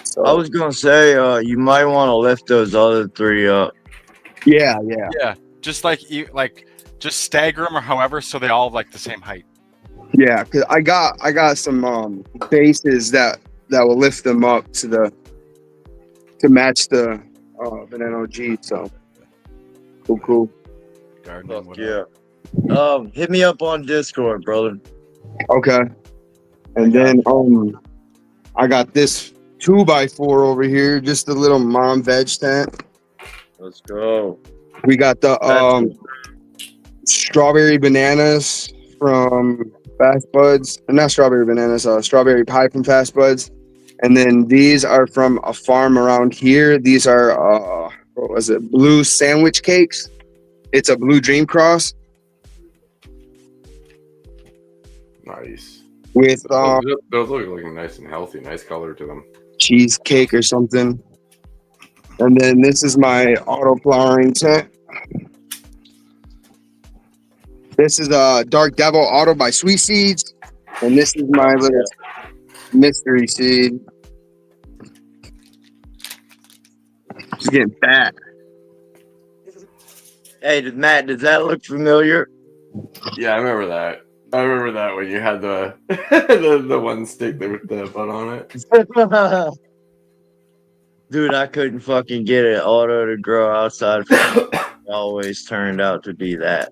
So, I was gonna say, you might want to lift those other three up. yeah. Yeah. Just just stagger them or however, so they all have like the same height. Yeah, because I got some bases that will lift them up to match the Banana G. So cool. Gardening, Fuck whatever. yeah. Hit me up on Discord, brother. Okay, and then I got this 2x4 over here, just a little mom veg tent. Let's go. We got the strawberry bananas from Fast Buds, not strawberry bananas, strawberry pie from Fast Buds. And then these are from a farm around here. These are, what was it? Blue sandwich cakes. It's a Blue Dream Cross nice. with Those look looking nice and healthy. Nice color to them. cheesecake or something. And then this is my auto flowering tent. This is a Dark Devil Auto by Sweet Seeds. And this is my little mystery seed. She's getting fat. Hey, Matt, does that look familiar? Yeah, I remember that. I remember that when you had the the one stick with the butt on it. Dude, I couldn't fucking get an auto to grow outside. It always turned out to be that.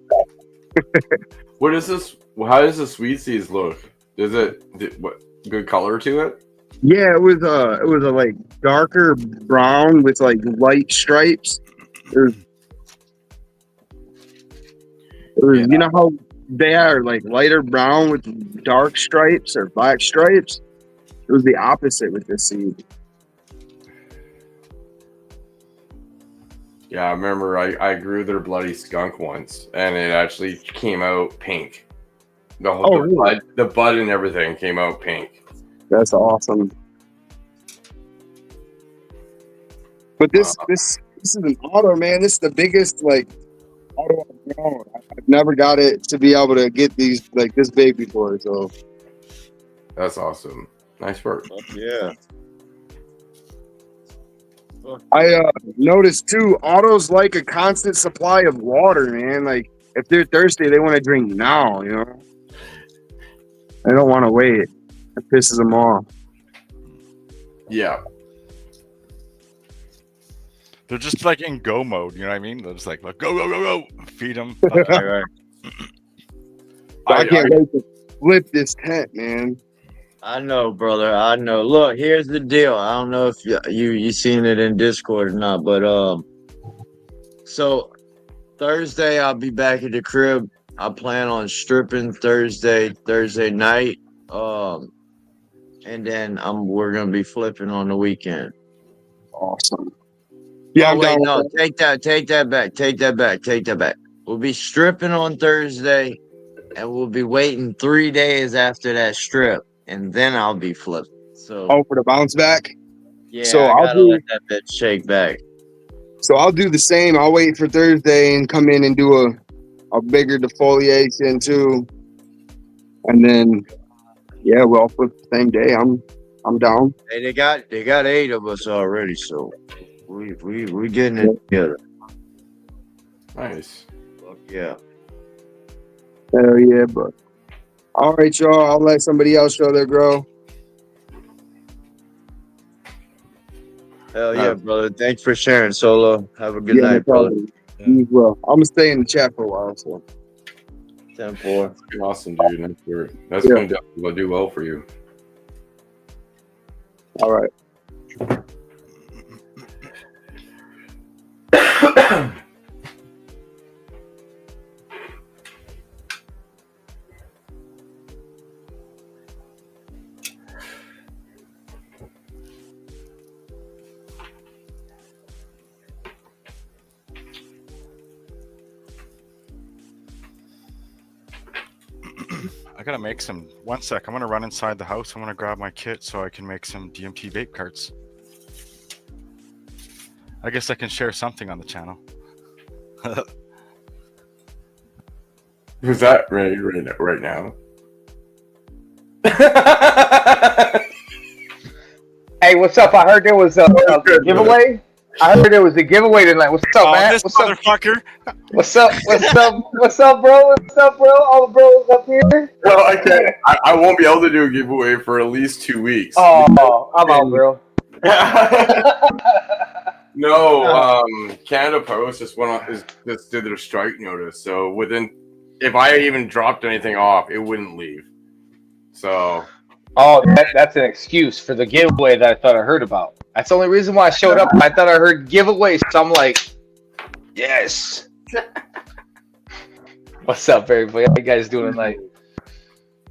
What is this? How does the sweet seeds look? What good color to it? Yeah, it was a like darker brown with like light stripes. It was Yeah. You know how they are like lighter brown with dark stripes or black stripes? It was the opposite with this seed. Yeah, I remember I grew their bloody skunk once, and it actually came out pink. Really? The bud and everything came out pink. That's awesome. But this is an auto, man. This is the biggest like auto I've grown. I've never got it to be able to get these like this big before. So That's awesome. Nice work. Fuck yeah. I noticed too, autos like a constant supply of water, man. Like if they're thirsty, they want to drink now, you know. They don't want to wait. It pisses them off. Yeah. They're just like in go mode, you know what I mean? They're just like go, feed them. Right. I can't wait to flip this tent, man. I know, brother. I know. Look, here's the deal. I don't know if you seen it in Discord or not, but so Thursday, I'll be back at the crib. I plan on stripping Thursday night. And then we're gonna be flipping on the weekend. Awesome. Yeah, Oh I'm wait, down. no, with that. take that back. We'll be stripping on Thursday, and we'll be waiting 3 days after that strip, and then I'll be flipping. So Oh, for the bounce back. yeah, So I I'll gotta do. let that bitch shake back. So I'll do the same. I'll wait for Thursday and come in and do a bigger defoliation too, and then yeah, we'll flip the same day. I'm down. Hey, they got 8 of us already, so we getting it together. Nice. Fuck yeah. Hell yeah, but all right, y'all. I'll let somebody else show their grow. Hell yeah, brother. Thanks for sharing, Solo. Have a good Yeah, no night, brother. problem. You as well. I'm gonna stay in the chat for a while. So 10-4. Awesome, dude. That's Yeah. going to definitely do well for you. all right. I gotta make some. 1 sec. I'm gonna run inside the house. I'm gonna grab my kit so I can make some DMT vape carts. I guess I can share something on the channel. Who's that right now? Hey, what's up? I heard there was a giveaway. I heard there was a giveaway tonight. What's up, man? This What's up? motherfucker. What's up? What's up? What's up, bro? What's up, bro? All the bros up here. No, I can't. I won't be able to do a giveaway for at least 2 weeks. Oh, I'm out, bro. No, Canada Post just just did their strike notice. So if I even dropped anything off, it wouldn't leave. So. Oh, that's an excuse for the giveaway that I thought I heard about. That's the only reason why I showed up. I thought I heard giveaway, so I'm like, yes. What's up, everybody? How you guys doing tonight?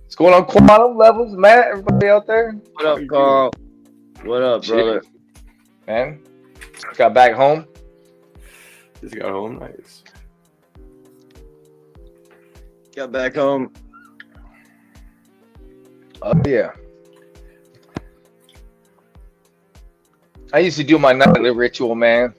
What's going on, quantum levels, Matt? Everybody out there? What up, Carl? What up, brother? Man, just got back home. Just got home nice. Got back home. Oh yeah. I used to do my nightly ritual, man.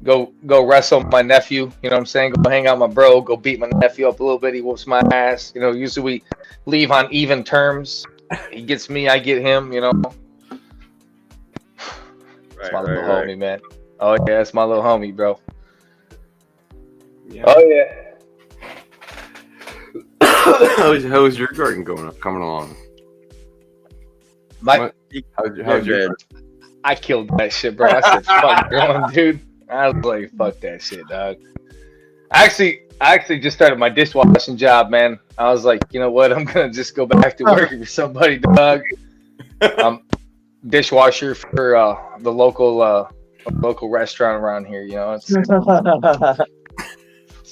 Go wrestle my nephew, you know what I'm saying? Go hang out with my bro, go beat my nephew up a little bit, he whoops my ass. You know, usually we leave on even terms. He gets me, I get him, you know. That's my little homie, man. Oh yeah, that's my little homie, bro. Yeah. Oh yeah. How's your garden coming along? How's your I killed that shit, bro. I said, fuck growing, dude. I was like, fuck that shit, dog. I actually just started my dishwashing job, man. I was like, you know what? I'm gonna just go back to working for somebody, dog. Dishwasher for the local restaurant around here. You know, it's it's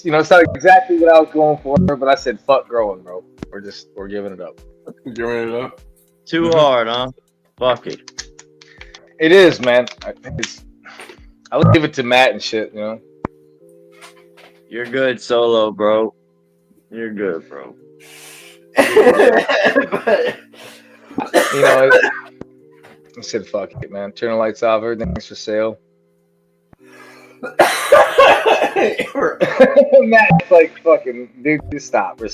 not exactly what I was going for, but I said, fuck growing, bro. We're giving it up. Giving it up. Too hard, huh? Fuck it. It is, man. I would give it to Matt and shit, you know. You're good, Solo, bro. You're good, bro. You know, I said, fuck it, man. Turn the lights off. Everything's for sale. Matt's like, fucking, dude, just stop. You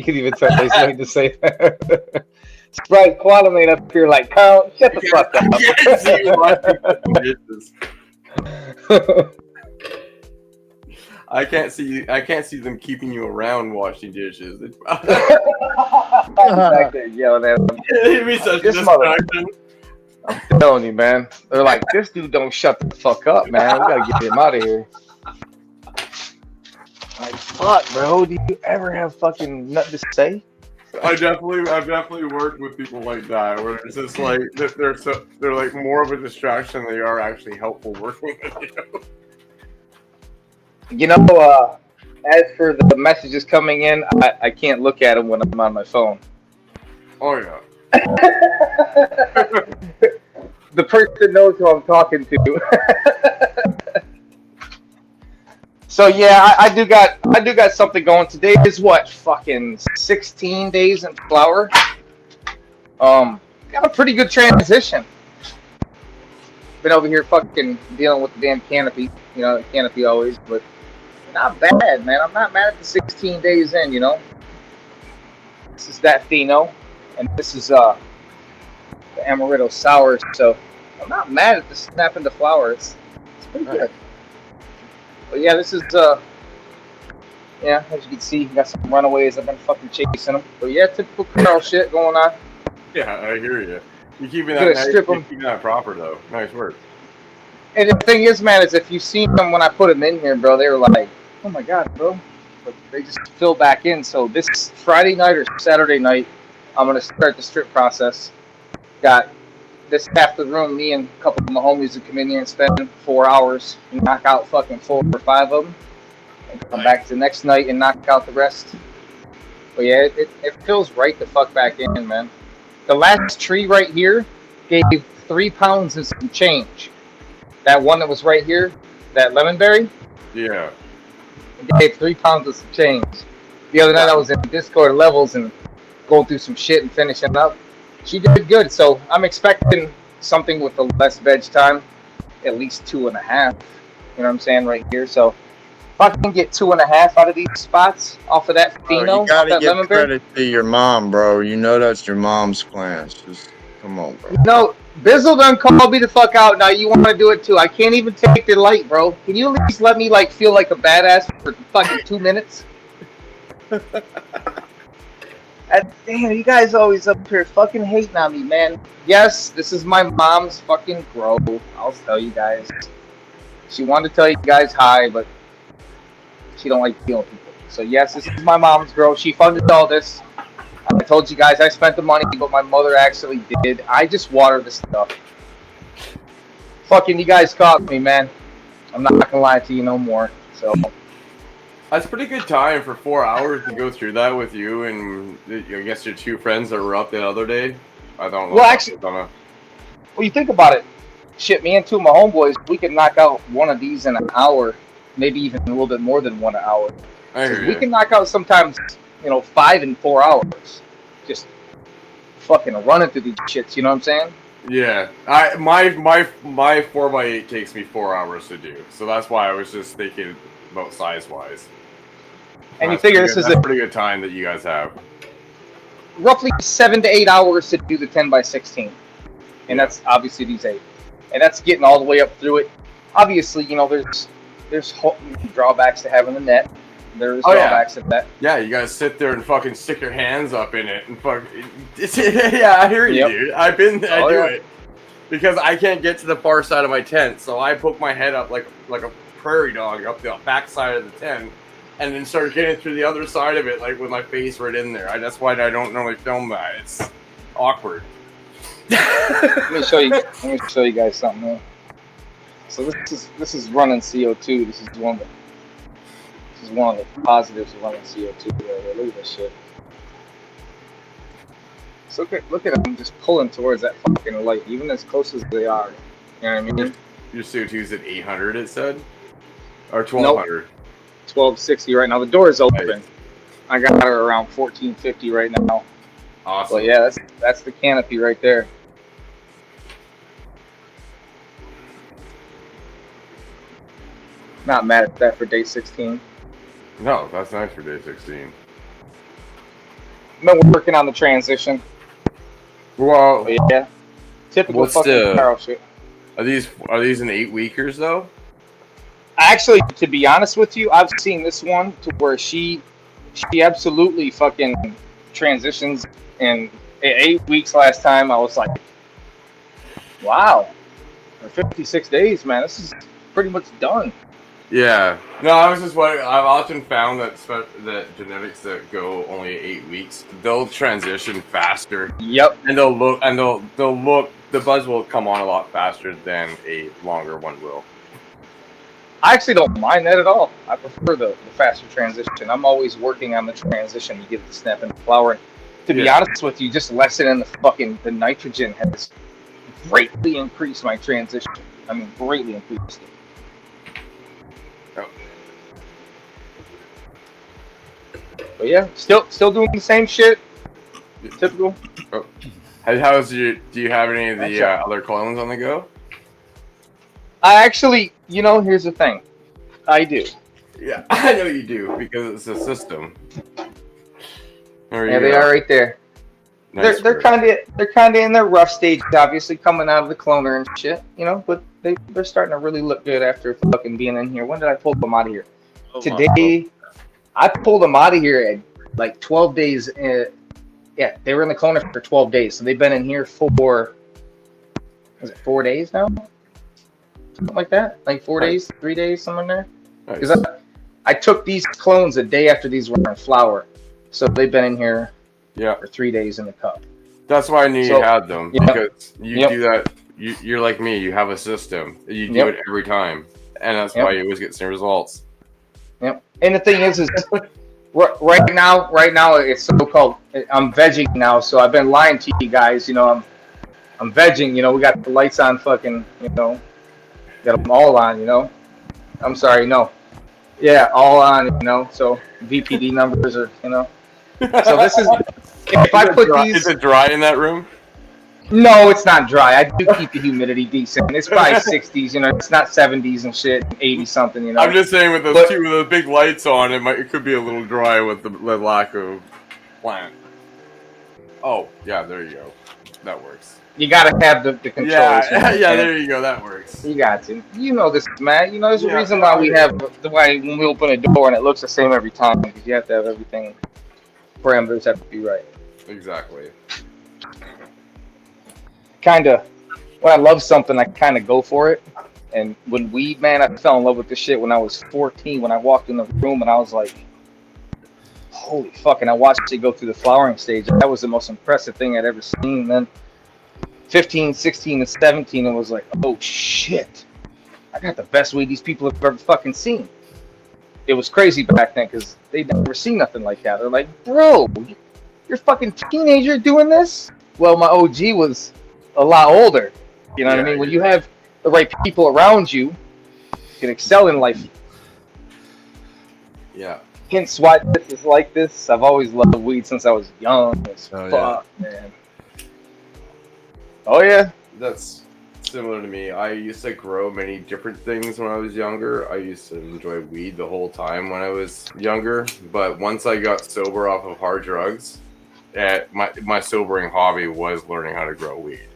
can even tell there's nothing to say that. Surprise Quantum ain't up here like, Carl, shut the fuck up. I can't see them keeping you around washing dishes. Back there yelling at them. It'd be such a This mother- distraction. I'm telling you, man. They're like, this dude don't shut the fuck up, man. We gotta get him out of here. Like, fuck, bro. Do you ever have fucking nothing to say? I've definitely worked with people like that, where it's just like they're like more of a distraction than they are actually helpful working with you. You know, As for the messages coming in, I can't look at them when I'm on my phone. Oh yeah. The person knows who I'm talking to. So yeah, I do got something going. Today is what, fucking 16 days in flower. Got a pretty good transition. Been over here fucking dealing with the damn canopy, canopy always, but not bad, man. I'm not mad at the 16 days in, This is that Fino, and this is the Amaretto Sour, so I'm not mad at the snap into flower. It's pretty good. But yeah, this is yeah, as you can see, got some runaways. I've been fucking chasing them. But yeah, typical Carl shit going on. Yeah, I hear you. You keeping Gonna that nice, strip 'em. you keeping that proper though. Nice work. And the thing is, man, is if you seen them when I put them in here, bro, they were like, oh my god, bro. But they just fill back in. So this Friday night or Saturday night, I'm gonna start the strip process. Got this half the room, me and a couple of my homies who come in here and spend 4 hours and knock out fucking 4 or 5 of them. And come back the next night and knock out the rest. But yeah, it feels right to fuck back in, man. The last tree right here gave 3 pounds and some change. That one that was right here, that lemonberry, Yeah. it gave 3 pounds of some change. The other night I was in Discord levels and going through some shit and finishing up. She did good, so I'm expecting something with the less veg time, at least 2.5. You know what I'm saying right here. So if I can get 2.5 out of these spots off of that Bro, Fino, you gotta that give lemonberry. credit to your mom, bro. You know that's your mom's plans. Just come on, bro. No, Bizzle done called me the fuck out. Now you want to do it too. I can't even take the light, bro. Can you at least let me feel like a badass for fucking 2 minutes? Damn, you guys always up here fucking hating on me, man. Yes, this is my mom's fucking grow. I'll tell you guys. She wanted to tell you guys hi, but she don't like dealing with people. So yes, this is my mom's grow. She funded all this. I told you guys I spent the money, but my mother actually did. I just water the stuff. Fucking you guys caught me, man. I'm not gonna lie to you no more. So That's a pretty good time for 4 hours to go through that with you and I guess your 2 friends that were up the other day. I don't know. Well, actually, well, you think about it. Shit, me and 2 of my homeboys, we could knock out one of these in an hour, maybe even a little bit more than 1 hour. I hear We you. can knock out sometimes, 5 and 4 hours. Just fucking running through these shits, you know what I'm saying? Yeah, my 4x8 takes me 4 hours to do, so that's why I was just thinking about size wise. And you figure this is a pretty good time that you guys have. roughly 7 to 8 hours to do the 10x16, and that's obviously these 8, and that's getting all the way up through it. Obviously, there's drawbacks to having the net. There's drawbacks to that. Yeah, you guys sit there and fucking stick your hands up in it and fuck. Yeah, I hear you, dude. I do it because I can't get to the far side of my tent, so I poke my head up like a prairie dog up the back side of the tent, and then start getting through the other side of it, like with my face right in there. That's why I don't normally film that. It's awkward. Let me show you guys something here. So this is running CO2. This is one of the positives of running CO2 right here. Look at this shit. So look at them just pulling towards that fucking light, even as close as they are. You know what I mean? Your CO2's at 800, it said, or 1200. 1260 right now. The door is open. Nice. I got her around 1450 right now. Awesome. But yeah, that's the canopy right there. Not mad at that for day 16. No, that's nice for day 16. Been working on the transition. Well, But yeah, typical What's fucking the- Carol shit. are these an 8-weekers though? Actually, to be honest with you, I've seen this one to where she absolutely fucking transitions in 8 weeks. Last time I was like, wow, for 56 days, man, this is pretty much done. Yeah. No, I was just wondering. I've often found that genetics that go only 8 weeks, they'll transition faster, Yep. and they'll look. The buzz will come on a lot faster than a longer one will. I actually don't mind that at all. I prefer the faster transition. I'm always working on the transition to get the snap and the flower. To be honest with you, just lessening the nitrogen has greatly increased my transition. I mean, greatly increased it. Oh. But yeah, still doing the same shit. Typical. Oh. Do you have any of the other clones on the go? I actually, here's the thing. I do. Yeah, I know you do because it's a system. Yeah, they are right there. Nice they're kind of in their rough stage, obviously coming out of the cloner and shit, but they're starting to really look good after fucking being in here. When did I pull them out of here? Today, I pulled them out of here at like 12 days. Yeah, they were in the cloner for 12 days, so they've been in here for 4 days now, something like that, like 4 days, 3 days, somewhere in there. Because I took these clones a day after these were in flower, so they've been in here. Yeah, for 3 days in the cup. That's why I knew you had them, because you do that. You're like me. You have a system. You do it every time, and that's why you always get the same results. Yep. And the thing is right now it's so-called. I'm vegging now, so I've been lying to you guys. I'm vegging. We got the lights on. Fucking. Got them all on. I'm sorry. No. Yeah, all on. So VPD numbers are. So this is. If I put these, is it dry in that room? No, it's not dry. I do keep the humidity decent. It's probably 60s, it's not 70s and shit, 80 something, I'm just saying with those two with the big lights on, it could be a little dry with the lack of plant. Oh, yeah, there you go. That works. You gotta have the controls. Yeah, there you go. That works. You got to. This, Matt. There's a reason why we have when we open a door and it looks the same every time, because you have to have everything. Parameters have to be right. Exactly. When I love something, I kind of go for it. And when weed, man, I fell in love with this shit when I was 14. When I walked in the room and I was like, holy fuck, and I watched it go through the flowering stage. That was the most impressive thing I'd ever seen. And then 15, 16, and 17, it was like, oh shit, I got the best weed these people have ever fucking seen. It was crazy back then because they'd never seen nothing like that. They're like, bro, you're a fucking teenager doing this? Well, my OG was a lot older. You know what I mean? When you have the right people around you, you can excel in life. Yeah. Hence why this is like this. I've always loved weed since I was young as fuck, man. Oh, yeah. That's similar to me. I used to grow many different things when I was younger. I used to enjoy weed the whole time when I was younger. But once I got sober off of hard drugs, my sobering hobby was learning how to grow weed.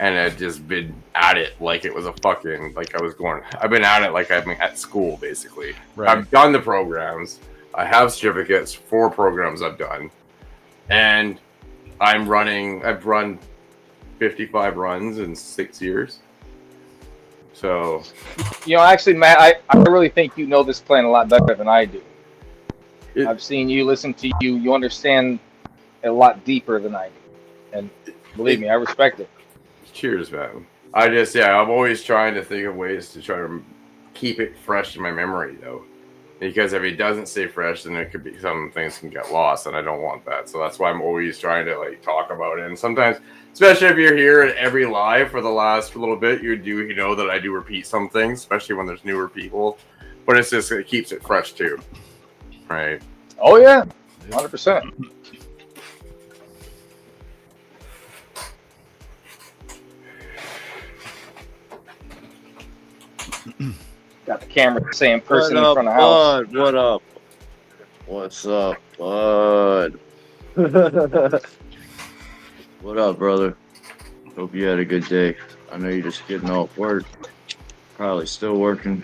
And I'd just been at it like it was I've been at it like I've been at school, basically. Right. I've done the programs. I have certificates for programs I've done. And I've run 55 runs in 6 years. So, actually, Matt, I really think you know this plant a lot better than I do. I've seen you, listen to you, you understand it a lot deeper than I do. And believe me, I respect it. Cheers, man. I'm always trying to think of ways to try to keep it fresh in my memory, though. Because if it doesn't stay fresh, then it could be some things can get lost, and I don't want that. So that's why I'm always trying to talk about it. And sometimes, especially if you're here at every live for the last little bit, you know that I do repeat some things, especially when there's newer people. But it keeps it fresh too, right? Oh yeah, 100%. Got the camera saying person in front of the house. Bud? What up? What's up, bud? What up, brother? Hope you had a good day. I know you're just getting off work. Probably still working.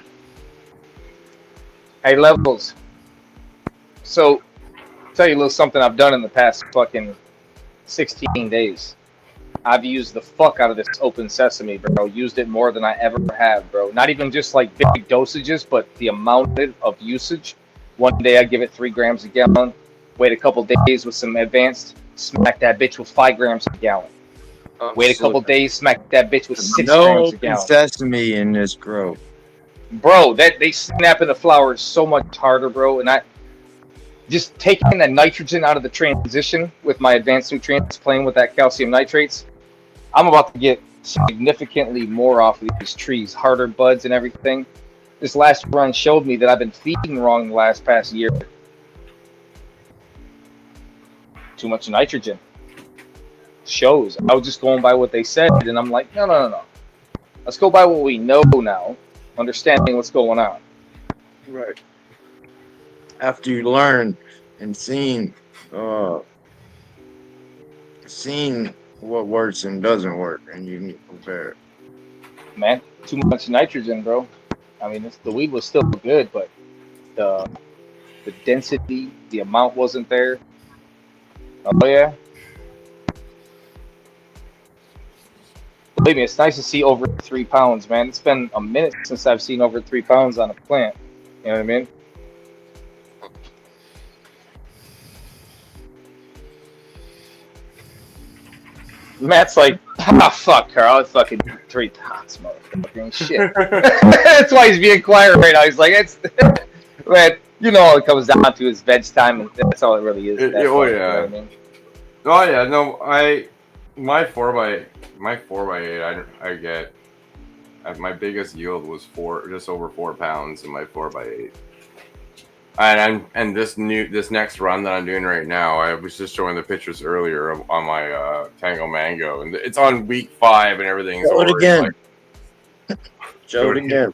Hey, Levels. So, tell you a little something I've done in the past fucking 16 days. I've used the fuck out of this open sesame, bro. Used it more than I ever have, bro. Not even just big dosages, but the amount of usage. One day I give it 3 grams a gallon. Wait a couple days with some advanced. Smack that bitch with 5 grams a gallon. Wait a couple days, smack that bitch with 6 grams a gallon. No sesame in this grow. bro, that they snap in the flowers so much harder, bro. And I just taking the nitrogen out of the transition with my advanced nutrients, playing with that calcium nitrates. I'm about to get significantly more off of these trees, harder buds and everything. This last run showed me that I've been feeding wrong the past year. Too much nitrogen. Shows. I was just going by what they said, and I'm like, no. Let's go by what we know now, understanding what's going on. Right. After you learn and seen what works and doesn't work, and you need to compare it. Man, too much nitrogen, bro. I mean, the weed was still good, but the density, the amount wasn't there. Oh yeah. Believe me, it's nice to see over 3 pounds, man. It's been a minute since I've seen over 3 pounds on a plant. You know what I mean? Matt's like, fuck, Carl, it's fucking 3 pounds, motherfucking shit. That's why he's being quiet right now. He's like, it's, man, you know, all it comes down to is veg time, and that's all it really is. Yeah. You know what I mean? Oh yeah, no, my 4x8 I get my biggest yield was just over 4 pounds in my 4x8. And this next run that I'm doing right now, I was just showing the pictures earlier on my Tango Mango, and it's on week 5 and everything's Show it already, again. like, Show it again.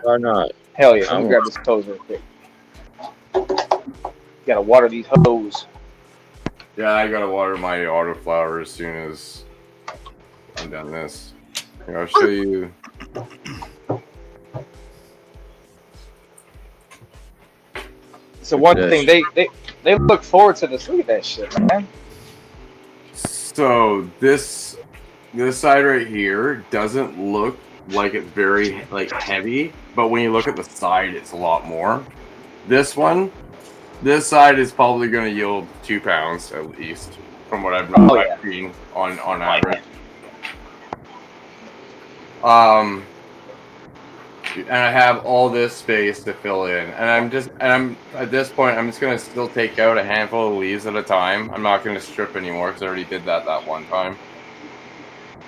Or not. Hell yeah, let me grab this hose real quick. Gotta water these hoes. Yeah, I gotta water my autoflower as soon as I'm done this. Here, I'll show you. So one thing, they look forward to this. Look at that shit, man. So this side right here doesn't look like it's very heavy, but when you look at the side, it's a lot more. This side is probably going to yield 2 pounds at least, from what I've seen on average. And I have all this space to fill in, and I'm at this point, I'm just gonna still take out a handful of leaves at a time. I'm not gonna strip anymore because I already did that one time,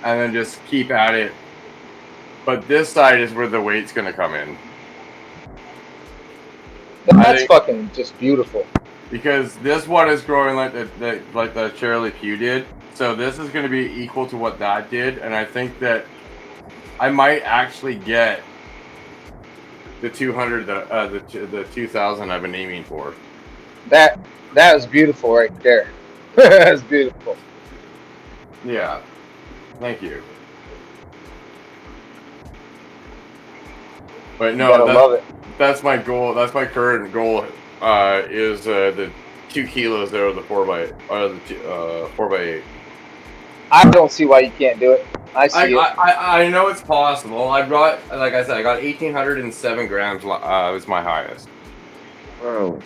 and then just keep at it. But this side is where the weight's gonna come in. That's fucking just beautiful. Because this one is growing like the Shirley Pugh did, so this is gonna be equal to what that did, and I think that I might actually get the 200, the 2,000 I've been aiming for. That is beautiful right there. That's beautiful. Yeah. Thank you. But no, love it. That's my goal. That's my current goal. Is the 2 kilos there of the 4x8. I don't see why you can't do it. I know it's possible. I got 1,807 grams. Was my highest. Bro.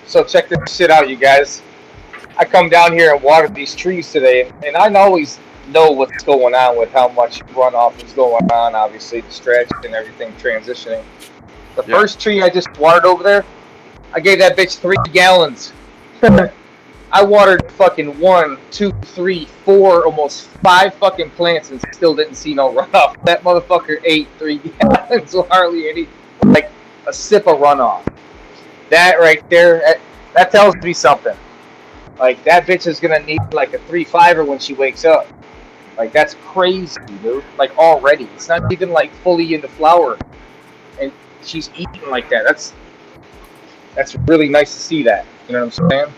So check this shit out, you guys. I come down here and water these trees today, and I always know what's going on with how much runoff is going on. Obviously, the stretch and everything transitioning. The first tree I just watered over there, I gave that bitch 3 gallons. I watered fucking 1, 2, 3, 4, almost 5 fucking plants and still didn't see no runoff. That motherfucker ate 3 gallons, so hardly any, like a sip of runoff. That right there, that tells me something. Like, that bitch is gonna need like a 3-5er when she wakes up. Like, that's crazy, dude. Like, already. It's not even like fully into flower. And she's eating like that. That's really nice to see that. You know what I'm saying?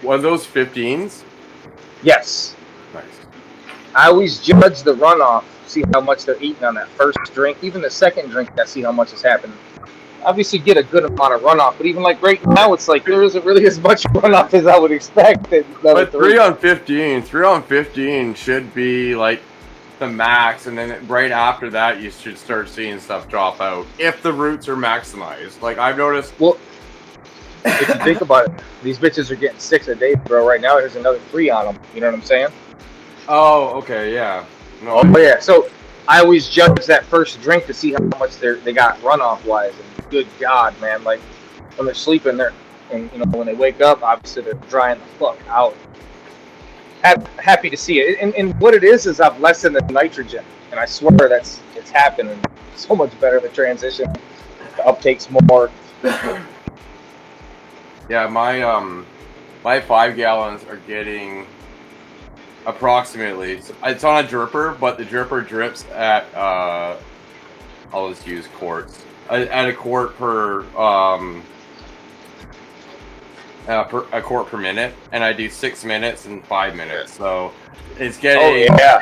One of those 15s? Yes. Nice. I always judge the runoff, see how much they're eating on that first drink. Even the second drink, I see how much is happening. Obviously, get a good amount of runoff, but even like right now, it's like there isn't really as much runoff as I would expect. But 3 on 15 should be like the max, and then right after that, you should start seeing stuff drop out if the roots are maximized. Like I've noticed. Well, if you think about it, these bitches are getting 6 a day, bro. Right now, there's another 3 on them. You know what I'm saying? Oh, okay, yeah. No, Oh yeah. So I always judge that first drink to see how much they got runoff wise. And good God, man! Like when they're sleeping, and when they wake up, obviously they're drying the fuck out. Happy to see it. And what it is I've lessened the nitrogen, and I swear it's happening so much better. The transition, the uptake's more. yeah, my 5 gallons are getting approximately. It's on a dripper, but the dripper drips at I'll just use quarts at a quart a quart per minute, and I do 6 minutes and 5 minutes. So it's getting. Oh yeah.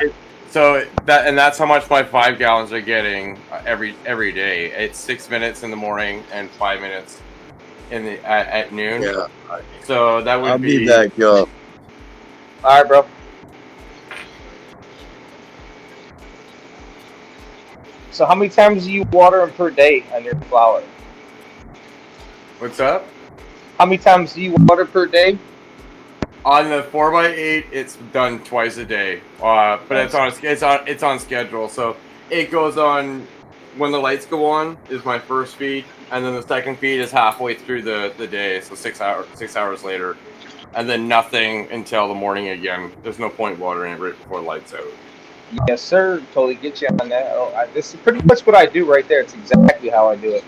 So that's how much my 5 gallons are getting every day. It's 6 minutes in the morning and 5 minutes at noon. Yeah. So that would I'll be be back, y'all. All right, bro. So how many times do you water them per day on your flower? What's up? How many times do you water per day? On the 4x8, it's done twice a day. But it's on schedule. So it goes on when the lights go on is my first feed, and then the second feed is halfway through the day, so 6 hours later, and then nothing until the morning again. There's no point watering it right before the lights out. Yes, sir. Totally get you on that. This is pretty much what I do right there. It's exactly how I do it.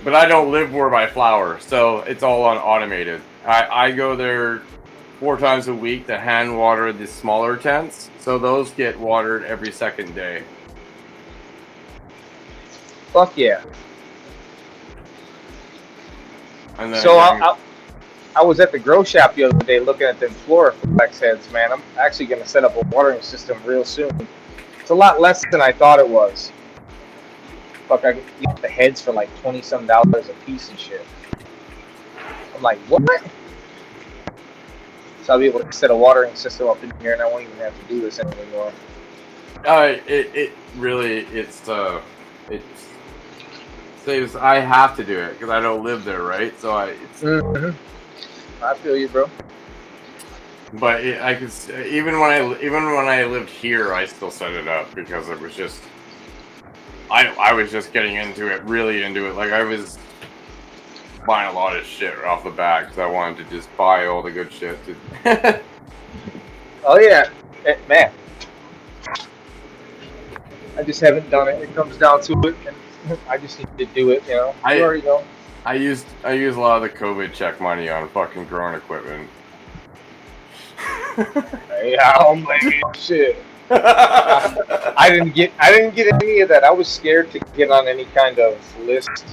But I don't live where I flower, so it's all on automated. I go there 4 times a week to hand water the smaller tents, so those get watered every second day. Fuck yeah. And then So I was at the grow shop the other day looking at them Floraflex heads, man. I'm actually going to set up a watering system real soon. It's a lot less than I thought it was. Fuck, I get the heads for like $20-some a piece and shit. I'm like, what? So I'll be able to set a watering system up in here, and I won't even have to do this anymore. it saves. I have to do it because I don't live there, right? So I feel you, bro. But I could even when I lived here, I still set it up because it was just I was just getting really into it. Like I was buying a lot of shit right off the bat because I wanted to just buy all the good shit. Oh yeah, man. I just haven't done it. It comes down to it, and I just need to do it. You already know. I used a lot of the COVID check money on fucking growing equipment. Hey, I don't blame you. Shit. I didn't get any of that. I was scared to get on any kind of list,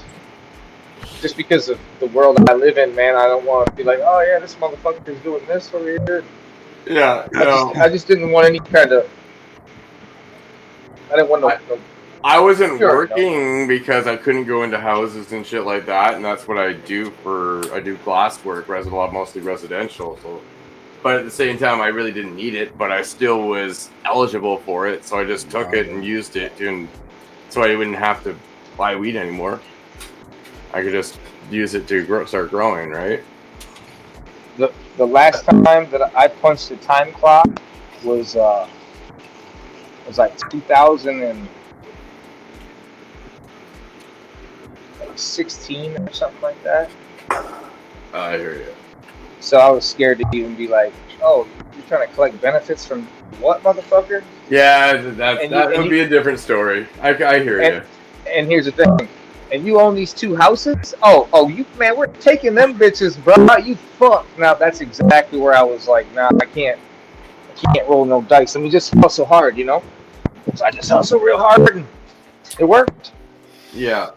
just because of the world I live in, man. I don't want to be like, oh yeah, this motherfucker's doing this over here. Yeah, I just didn't want any kind of. I didn't want no. I wasn't working because I couldn't go into houses and shit like that, and that's what I do glass work, mostly residential. So, but at the same time, I really didn't need it, but I still was eligible for it, so I just took it and used it, and so I wouldn't have to buy weed anymore. I could just use it to start growing, right? The last time that I punched a time clock was like 2016 or something like that. I hear you. So I was scared to even be like, oh, you're trying to collect benefits from what, motherfucker? Yeah, that would be a different story. I hear you. And here's the thing. And you own these 2 houses? Oh, you man, we're taking them bitches, bro. You fuck. Now that's exactly where I was like, nah, I can't roll no dice. Let me just hustle hard, So I just hustled real hard, and it worked. Yeah.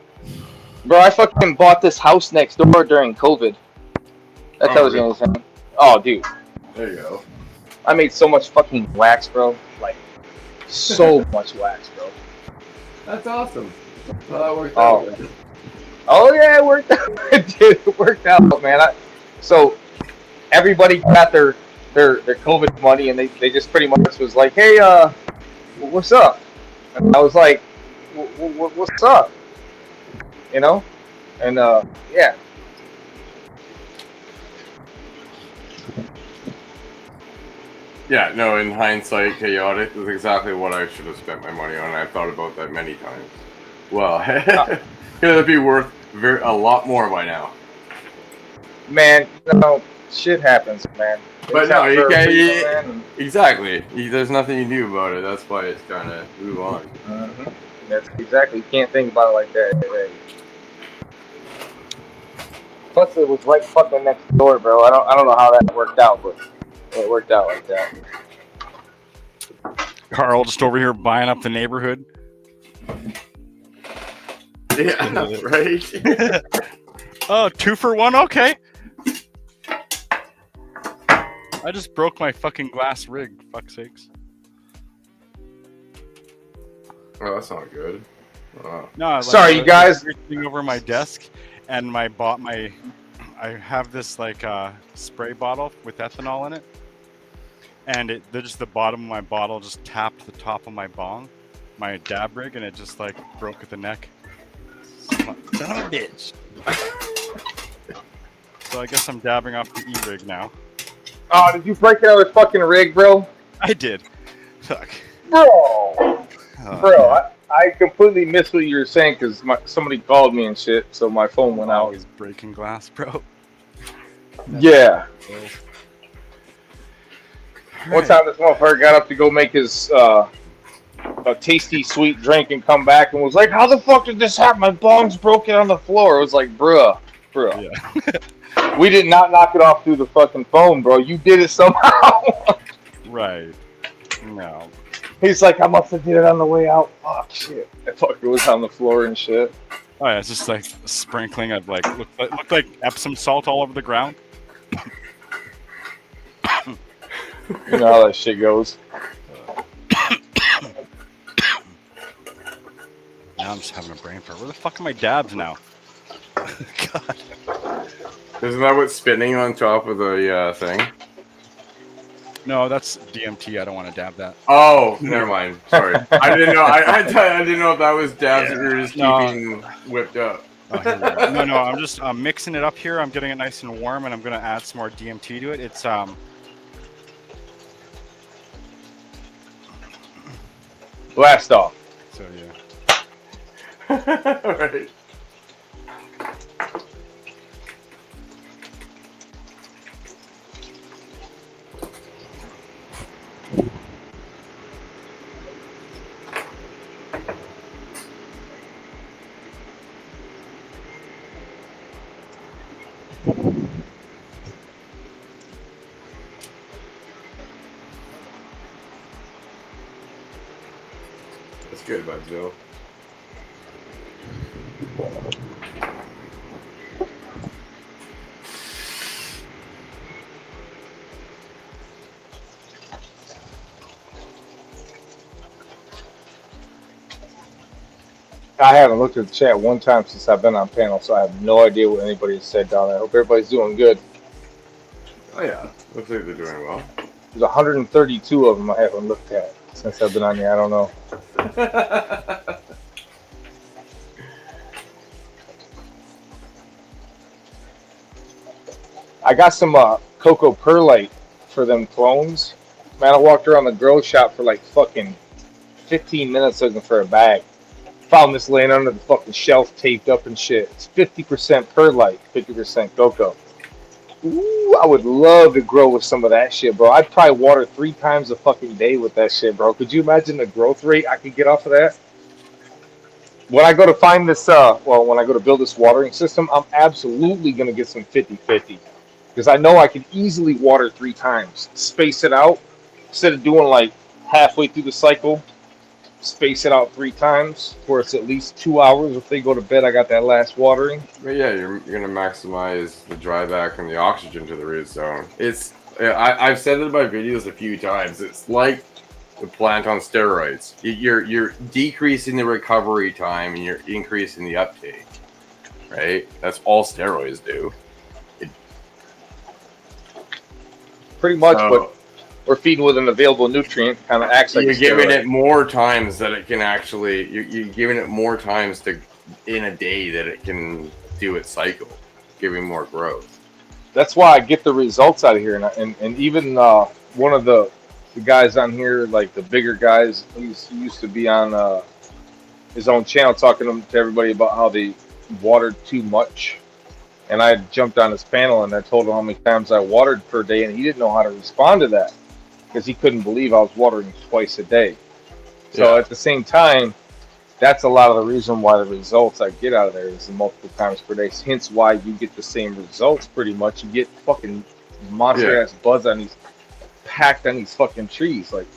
Bro, I fucking bought this house next door during COVID. That tells you anything. Oh, dude. There you go. I made so much fucking wax, bro. Like, so much wax, bro. That's awesome. Well, that worked out. Oh yeah, it worked out. It worked out, man. So everybody got their COVID money, and they just pretty much was like, hey, what's up? And I was like, what's up? And yeah. Yeah, no, in hindsight, chaotic is exactly what I should have spent my money on. I've thought about that many times. Well, it'd be worth a lot more by now. Man, shit happens, man. But Things no, happen you for a can't. reason, man. Exactly. There's nothing you do about it. That's why it's kind of move on. That's exactly. You can't think about it like that. Right? Plus, it was right fucking next door, bro. I don't know how that worked out, but it worked out like that. Carl just over here buying up the neighborhood. Yeah, right. Oh, 2 for 1. Okay. I just broke my fucking glass rig. Fuck's sakes. Oh, that's not good. No, Sorry, you guys. Reaching over my desk, and I have this like spray bottle with ethanol in it, and just the bottom of my bottle just tapped the top of my bong, my dab rig, and it just like broke at the neck. Son of a bitch. So I guess I'm dabbing off the e-rig now. Oh, did you break another fucking rig, bro? I did. Fuck. Bro, I completely missed what you were saying because somebody called me and shit, so my phone went out. Always breaking glass, bro. Yeah. One time this motherfucker got up to go make his a tasty sweet drink and come back and was like, "How the fuck did this happen? My bong's broken on the floor." It was like, bruh. Yeah. We did not knock it off through the fucking phone, bro. You did it somehow. Right. No. He's like, I must have did it on the way out. Fuck, shit. That fucker was on the floor and shit. Oh yeah, it's just like a sprinkling of like looked like Epsom salt all over the ground. You know how that shit goes. Now I'm just having a brain fart. Where the fuck are my dabs now? God. Isn't that what's spinning on top of the thing? No, that's DMT. I don't want to dab that. Oh, never mind. Sorry, I didn't know. I didn't know if that was dabs that we were just keeping whipped up. Oh, here we go. No, I'm just mixing it up here. I'm getting it nice and warm, and I'm gonna add some more DMT to it. It's Blast off. So yeah. Right. That's good, bud, Joe. I haven't looked at the chat one time since I've been on panel, so I have no idea what anybody has said down there. I hope everybody's doing good. Oh yeah, looks like they're doing well. There's 132 of them I haven't looked at since I've been on here. I don't know. I got some cocoa perlite for them clones. Man, I walked around the grow shop for like fucking 15 minutes looking for a bag. Found this laying under the fucking shelf, taped up and shit. It's 50% perlite, 50% cocoa. Ooh, I would love to grow with some of that shit, bro. I'd probably water 3 times a fucking day with that shit, bro. Could you imagine the growth rate I could get off of that? When I go to find this, when I go to build this watering system, I'm absolutely going to get some 50-50. Because I know I can easily water 3 times. Space it out. Instead of doing like halfway through the cycle, space it out 3 times where it's at least 2 hours. If they go to bed, I got that last watering. But yeah, you're gonna maximize the dryback and the oxygen to the root zone. I've said it in my videos a few times. It's like the plant on steroids. You're decreasing the recovery time and you're increasing the uptake. Right? That's all steroids do. Pretty much, but we're feeding with an available nutrient. Kind of acts like you're giving it more times that it can actually. You're giving it more times in a day that it can do its cycle, giving more growth. That's why I get the results out of here, and even one of the the guys on here, like the bigger guys, he used to be on his own channel talking to everybody about how they watered too much. And I jumped on his panel and I told him how many times I watered per day, and he didn't know how to respond to that because he couldn't believe I was watering twice a day. So at the same time, that's a lot of the reason why the results I get out of there is the multiple times per day. Hence why you get the same results pretty much. You get fucking monster ass buds on these packed on these fucking trees. Like,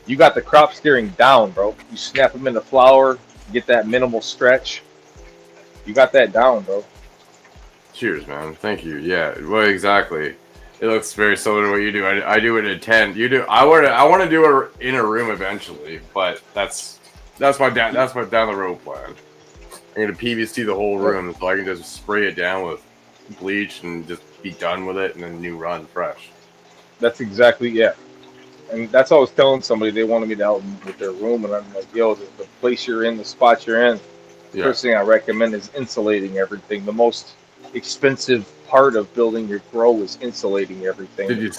you got the crop steering down, bro. You snap them into flower, get that minimal stretch. You got that down, bro. Cheers, man. Thank you. Yeah, well, exactly. It looks very similar to what you do. I do it in tent. You do. I want to do it in a room eventually, but that's my down the road plan. I'm gonna PVC the whole room so I can just spray it down with bleach and just be done with it, and then new run fresh. That's exactly and that's what I was telling somebody. They wanted me to help them with their room, and I'm like, yo, the place you're in, the spot you're in. First thing I recommend is insulating everything. The most expensive part of building your grow is insulating everything. Did you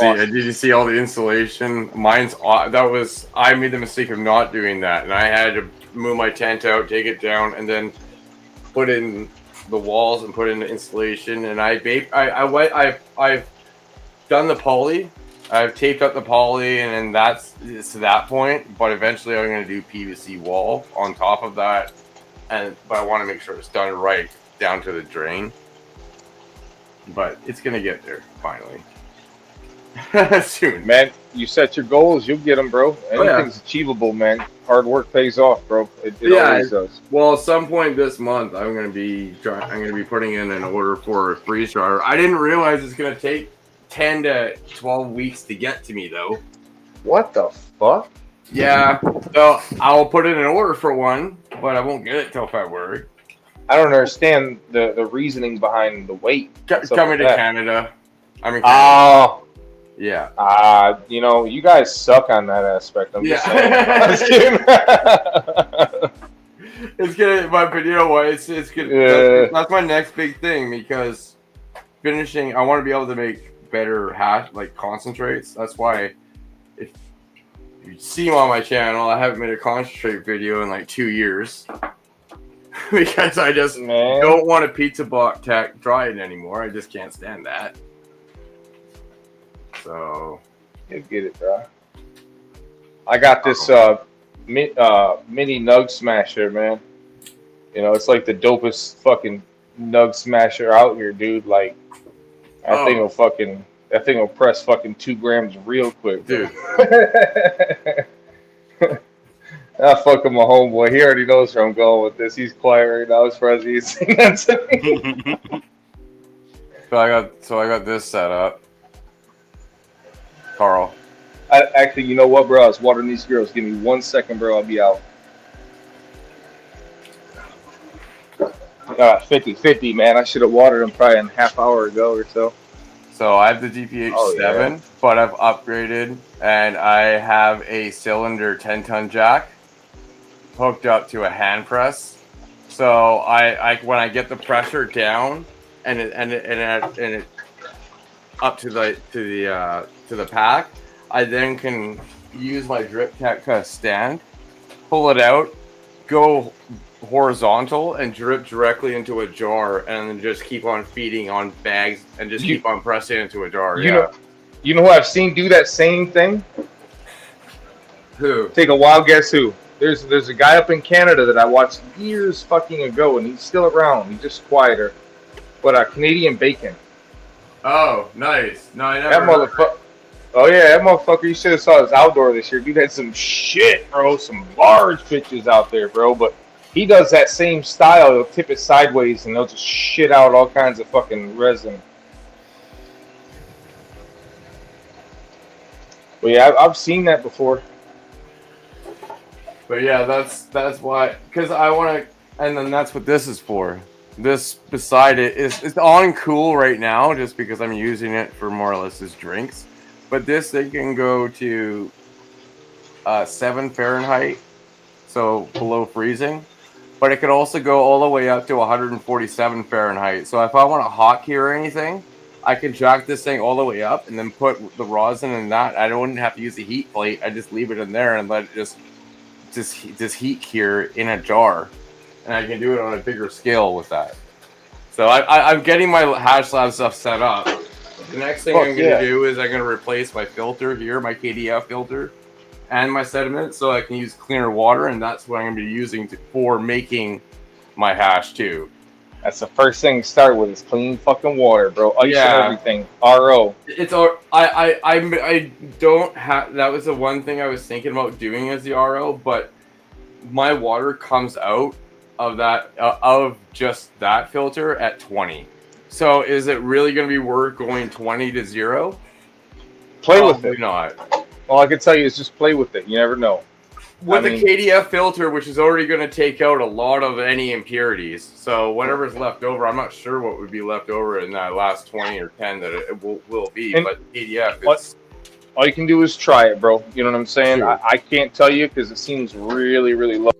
see all the insulation? I made the mistake of not doing that, and I had to move my tent out, take it down, and then put in the walls and put in the insulation. And I've done the poly. I've taped up the poly, and then it's to that point. But eventually, I'm going to do PVC wall on top of that, but I want to make sure it's done right down to the drain. But it's gonna get there finally. Soon, man. You set your goals, you'll get them, bro. Anything's achievable, man. Hard work pays off, bro. It always does. Well, at some point this month, I'm gonna be putting in an order for a freeze dryer. I didn't realize it's gonna take 10 to 12 weeks to get to me, though. What the fuck? Yeah. So I'll put in an order for one, but I won't get it till February. I don't understand the reasoning behind the wait. Coming to Canada. I mean, oh, yeah. You guys suck on that aspect. I'm just saying. It's gonna, but you know what? It's gonna. That's my next big thing, because finishing, I want to be able to make better hash, like concentrates. That's why, if you see on my channel, I haven't made a concentrate video in like 2 years. Because I just don't want a pizza block dry it anymore. I just can't stand that. So, you get it, bro. I got this mini nug smasher, man. You know, it's like the dopest fucking nug smasher out here, dude. Like, that thing will press fucking 2 grams real quick, dude. I fuck with my homeboy. He already knows where I'm going with this. He's quiet right now. As far as he's saying that to me. So I got this set up. Carl. Actually, you know what, bro? I was watering these girls. Give me 1 second, bro. I'll be out. 50-50, man. I should have watered them probably a half hour ago or so. So I have the DPH7, but I've upgraded, and I have a cylinder 10-ton jack hooked up to a hand press. So I when I get the pressure down and it up to the pack, I then can use my drip tech stand, pull it out, go horizontal, and drip directly into a jar, and then just keep on feeding on bags and just keep on pressing into a jar. You know who I've seen do that same thing? Who? Take a wild guess who? There's a guy up in Canada that I watched years fucking ago, and he's still around. He's just quieter. But Canadian Bacon. Oh, nice. No, I never. That motherfucker. Oh yeah, that motherfucker. You should have saw his outdoor this year. Dude had some shit, bro. Some large pitches out there, bro. But he does that same style. He'll tip it sideways, and they'll just shit out all kinds of fucking resin. But yeah, I've seen that before. But yeah, that's why, because I want to, and then that's what this is for. This beside it is, it's on cool right now, just because I'm using it for more or less as drinks. But this, they can go to 7 Fahrenheit, so below freezing. But it could also go all the way up to 147 Fahrenheit. So if I want a hotkey or anything, I can jack this thing all the way up and then put the rosin in that. I don't have to use a heat plate. I just leave it in there and let it just heat cure in a jar, and I can do it on a bigger scale with that. So I'm getting my hash lab stuff set up. The next thing I'm going to do is I'm going to replace my filter here, my KDF filter, and my sediment, so I can use cleaner water, and that's what I'm going to be using for making my hash too. That's the first thing to start with is clean fucking water, bro. Ice and everything. RO. It's all I don't have. That was the one thing I was thinking about doing as the RO, but my water comes out of that of just that filter at 20. So is it really going to be worth going 20 to 0? Play with it. Not. All I can tell you is just play with it. You never know. With the KDF filter, which is already going to take out a lot of any impurities. So whatever's left over, I'm not sure what would be left over in that last 20 or 10 that it will be. And but KDF, all you can do is try it, bro. You know what I'm saying? Sure. I can't tell you because it seems really, really low.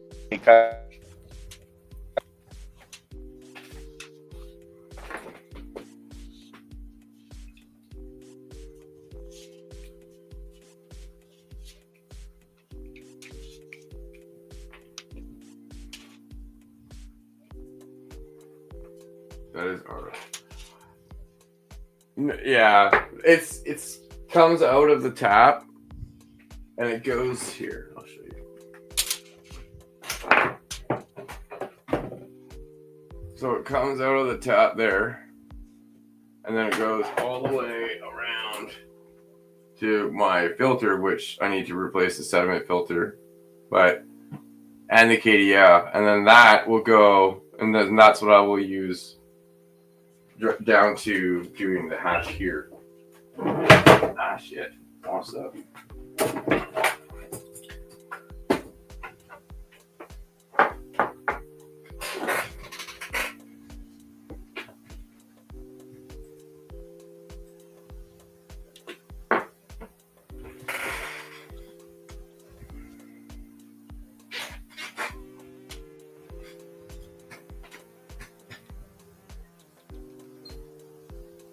That is art. Yeah, it's comes out of the tap and it goes here. I'll show you. So it comes out of the tap there, and then it goes all the way around to my filter, which I need to replace the sediment filter, and the KDF, and then that will go, and then that's what I will use down to doing the hash here. Ah, shit. What's up?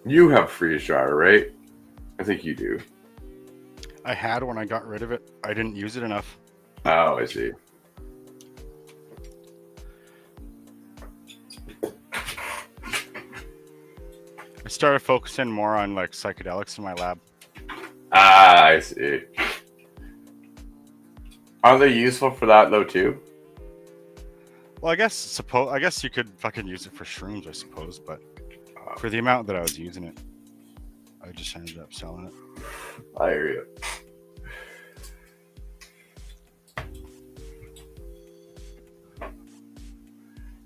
You have freeze dryer, right? I think you do. I had when I got rid of it. I didn't use it enough. Oh, I see. I started focusing more on like psychedelics in my lab. Ah, I see. Are they useful for that though too? Well, I guess you could fucking use it for shrooms, I suppose, but for the amount that I was using it, I just ended up selling it. I hear you.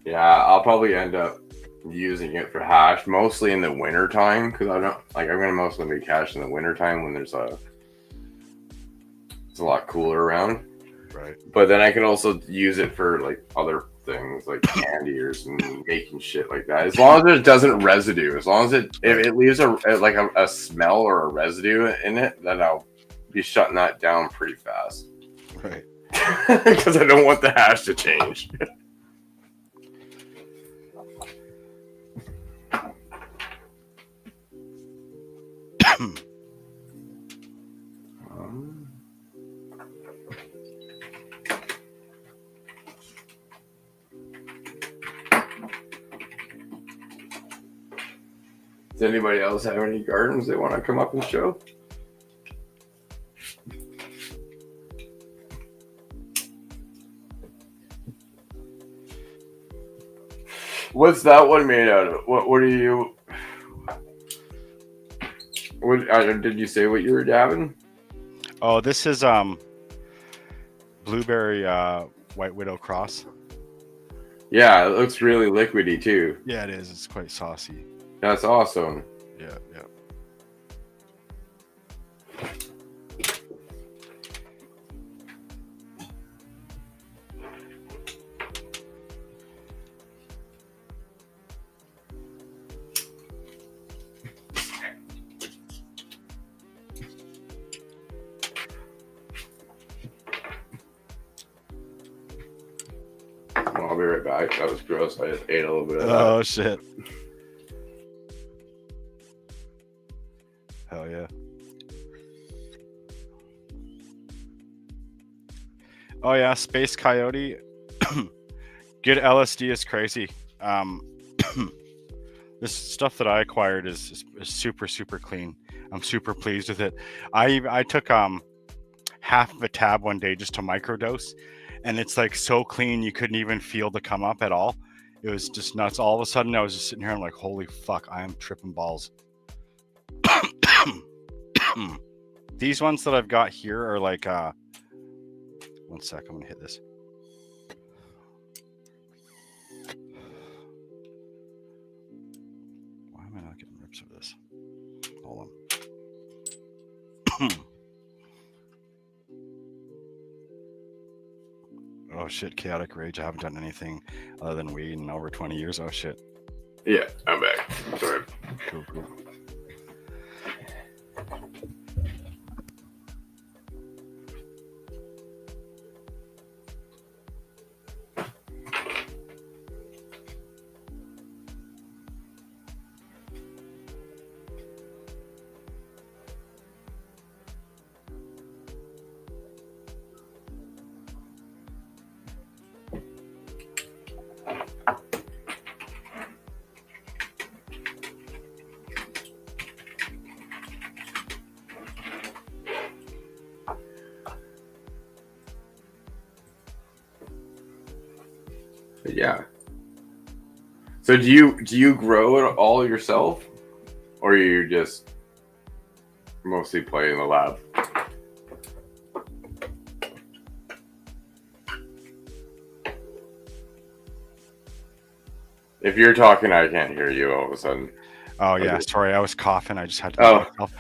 Yeah, I'll probably end up using it for hash, mostly in the winter time, because I'm gonna mostly make hash in the winter time when it's a lot cooler around. Right. But then I can also use it for like other things like candy or some making shit like that. As long as it doesn't residue, as long as if it leaves a smell or a residue in it, then I'll be shutting that down pretty fast. Right. Because I don't want the hash to change. Does anybody else have any gardens they want to come up and show? What's that one made out of? What are you? What did you say? What you were dabbing? Oh, this is blueberry white widow cross. Yeah, it looks really liquidy too. Yeah, it is. It's quite saucy. That's awesome. Yeah, yeah. I'll be right back. That was gross. I just ate a little bit of that. Oh shit. Hell yeah. Oh yeah, Space Coyote. Good LSD is crazy. This stuff that I acquired is super super clean. I'm super pleased with it. I took half of a tab one day just to microdose, and it's like so clean you couldn't even feel the come up at all. It was just nuts. All of a sudden I was just sitting here, I'm like, holy fuck, I am tripping balls. These ones that I've got here are like one sec, I'm gonna hit this. Why am I not getting rips of this? Hold on. Oh shit, chaotic rage. I haven't done anything other than weed in over 20 years. Oh shit. Yeah, I'm back. Sorry. Cool, cool. But yeah. So do you grow it all yourself, or you just mostly play in the lab? If you're talking, I can't hear you all of a sudden. Oh yeah, Okay. sorry, I was coughing. I just had to. Oh. Myself.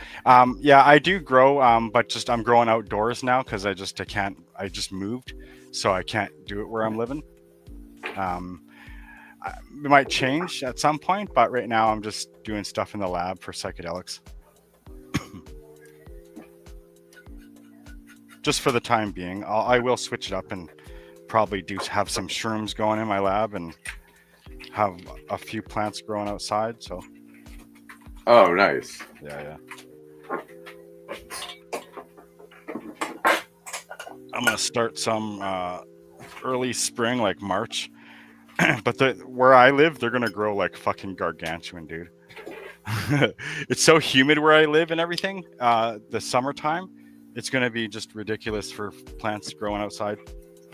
Yeah, I do grow, but just I'm growing outdoors now because I can't. I just moved, so I can't do it where I'm living. It might change at some point, but right now I'm just doing stuff in the lab for psychedelics. Just for the time being, I will switch it up and probably have some shrooms going in my lab and have a few plants growing outside. So. Oh, nice. Yeah. I'm gonna start some early spring, like March. But where I live, they're gonna grow like fucking gargantuan, dude. It's so humid where I live and everything. The summertime, it's gonna be just ridiculous for plants growing outside.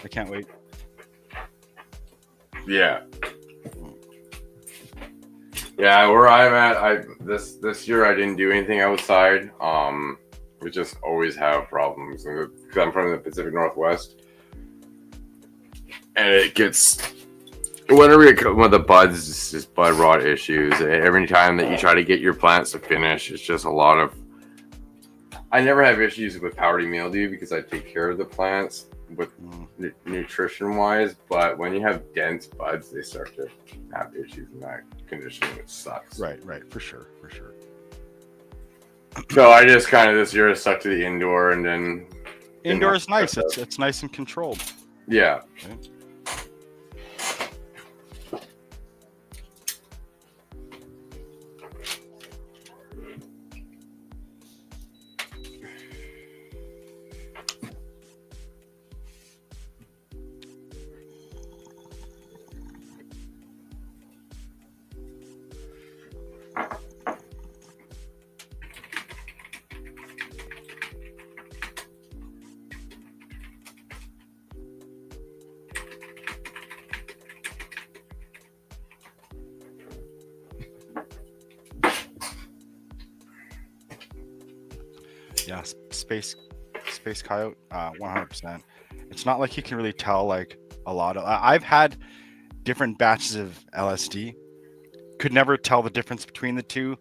I can't wait. Yeah. Yeah, where I'm at, this year I didn't do anything outside. We just always have problems because I'm from the Pacific Northwest, and it gets whenever you come with the buds, it's just bud rot issues. Every time that you try to get your plants to finish, it's just a lot of. I never have issues with powdery mildew because I take care of the plants with nutrition wise, but when you have dense buds, they start to have issues in that condition, which sucks. Right, for sure. So I just kind of this year stuck to the indoor, and then indoor is nice. It's nice and controlled. Yeah. Okay. Yeah, space coyote, 100%. It's not like you can really tell like a lot of. I've had different batches of LSD. Could never tell the difference between the two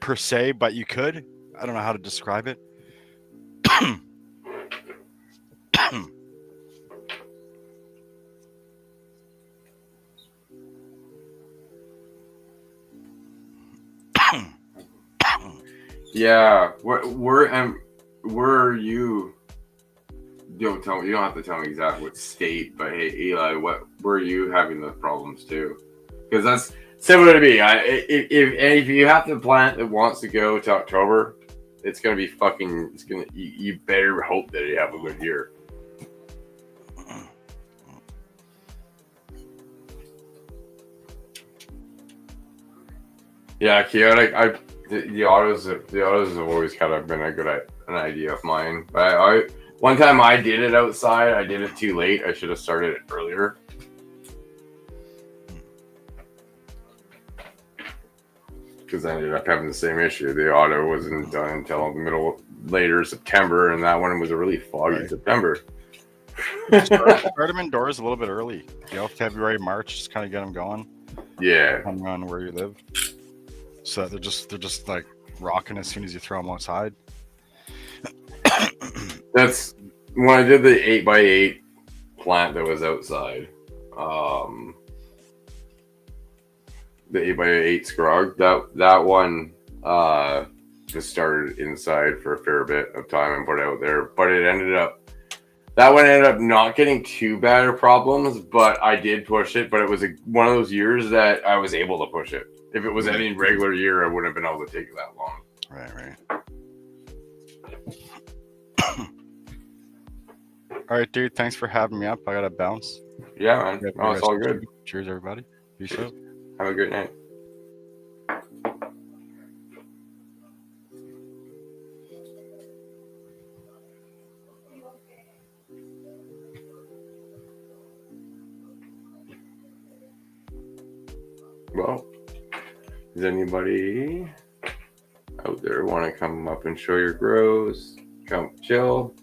per se, but you could. I don't know how to describe it. Yeah. Where are you? Don't tell me. You don't have to tell me exactly what state, but hey, Eli, where are you having the problems too? Because that's similar to me. If you have the plant that wants to go to October, it's gonna be fucking. It's gonna. You better hope that you have a good year. Yeah, chaotic. The autos have always kind of been an idea of mine. But one time I did it outside. I did it too late. I should have started it earlier. Because I ended up having the same issue. The auto wasn't done until later September, and that one was a really foggy September. Start them indoors a little bit early. February, March, just kind of get them going. Yeah. Depending on where you live. So they're just like rocking as soon as you throw them outside. That's when I did the 8x8 plant that was outside. The 8x8 scrog. That one just started inside for a fair bit of time and put out there, but that one ended up not getting too bad of problems. But I did push it. But it was one of those years that I was able to push it. If it was any regular year, I wouldn't have been able to take it that long. Right. All right, dude. Thanks for having me up. I gotta bounce. Yeah, man. No, it's all good. Cheers, everybody. Peace out. Have a great night. Well, does anybody out there want to come up and show your grows? Come chill.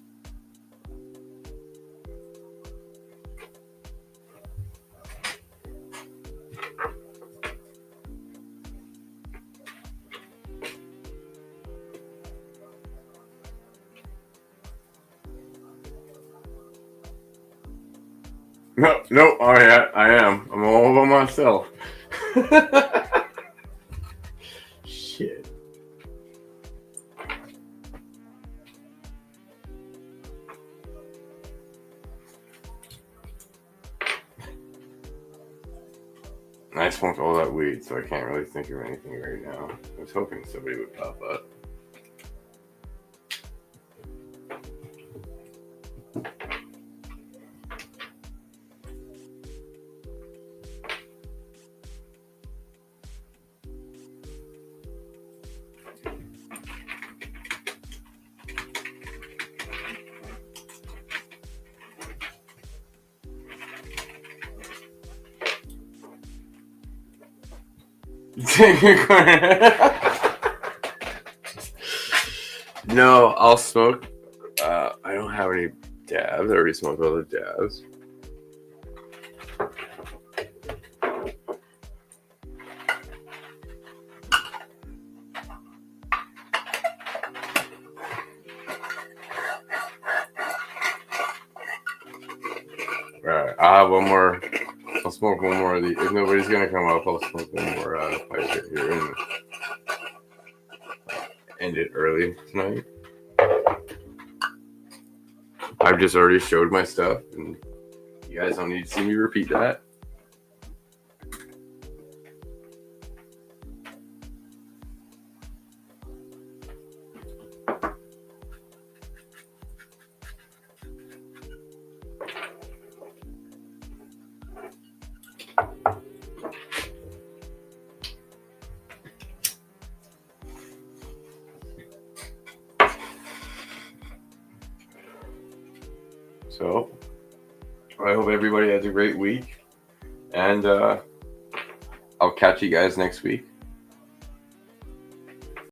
No, I am. I'm all by myself. Shit. I smoked all that weed, so I can't really think of anything right now. I was hoping somebody would pop up. No, I'll smoke. I don't have any dabs. I already smoked all the dabs. Alright, I'll have one more. I'll smoke one more of these. If nobody's gonna come up, I'll smoke one more pipe here and end it early tonight. I've just already showed my stuff, and you guys don't need to see me repeat that. So, I hope everybody has a great week, and I'll catch you guys next week.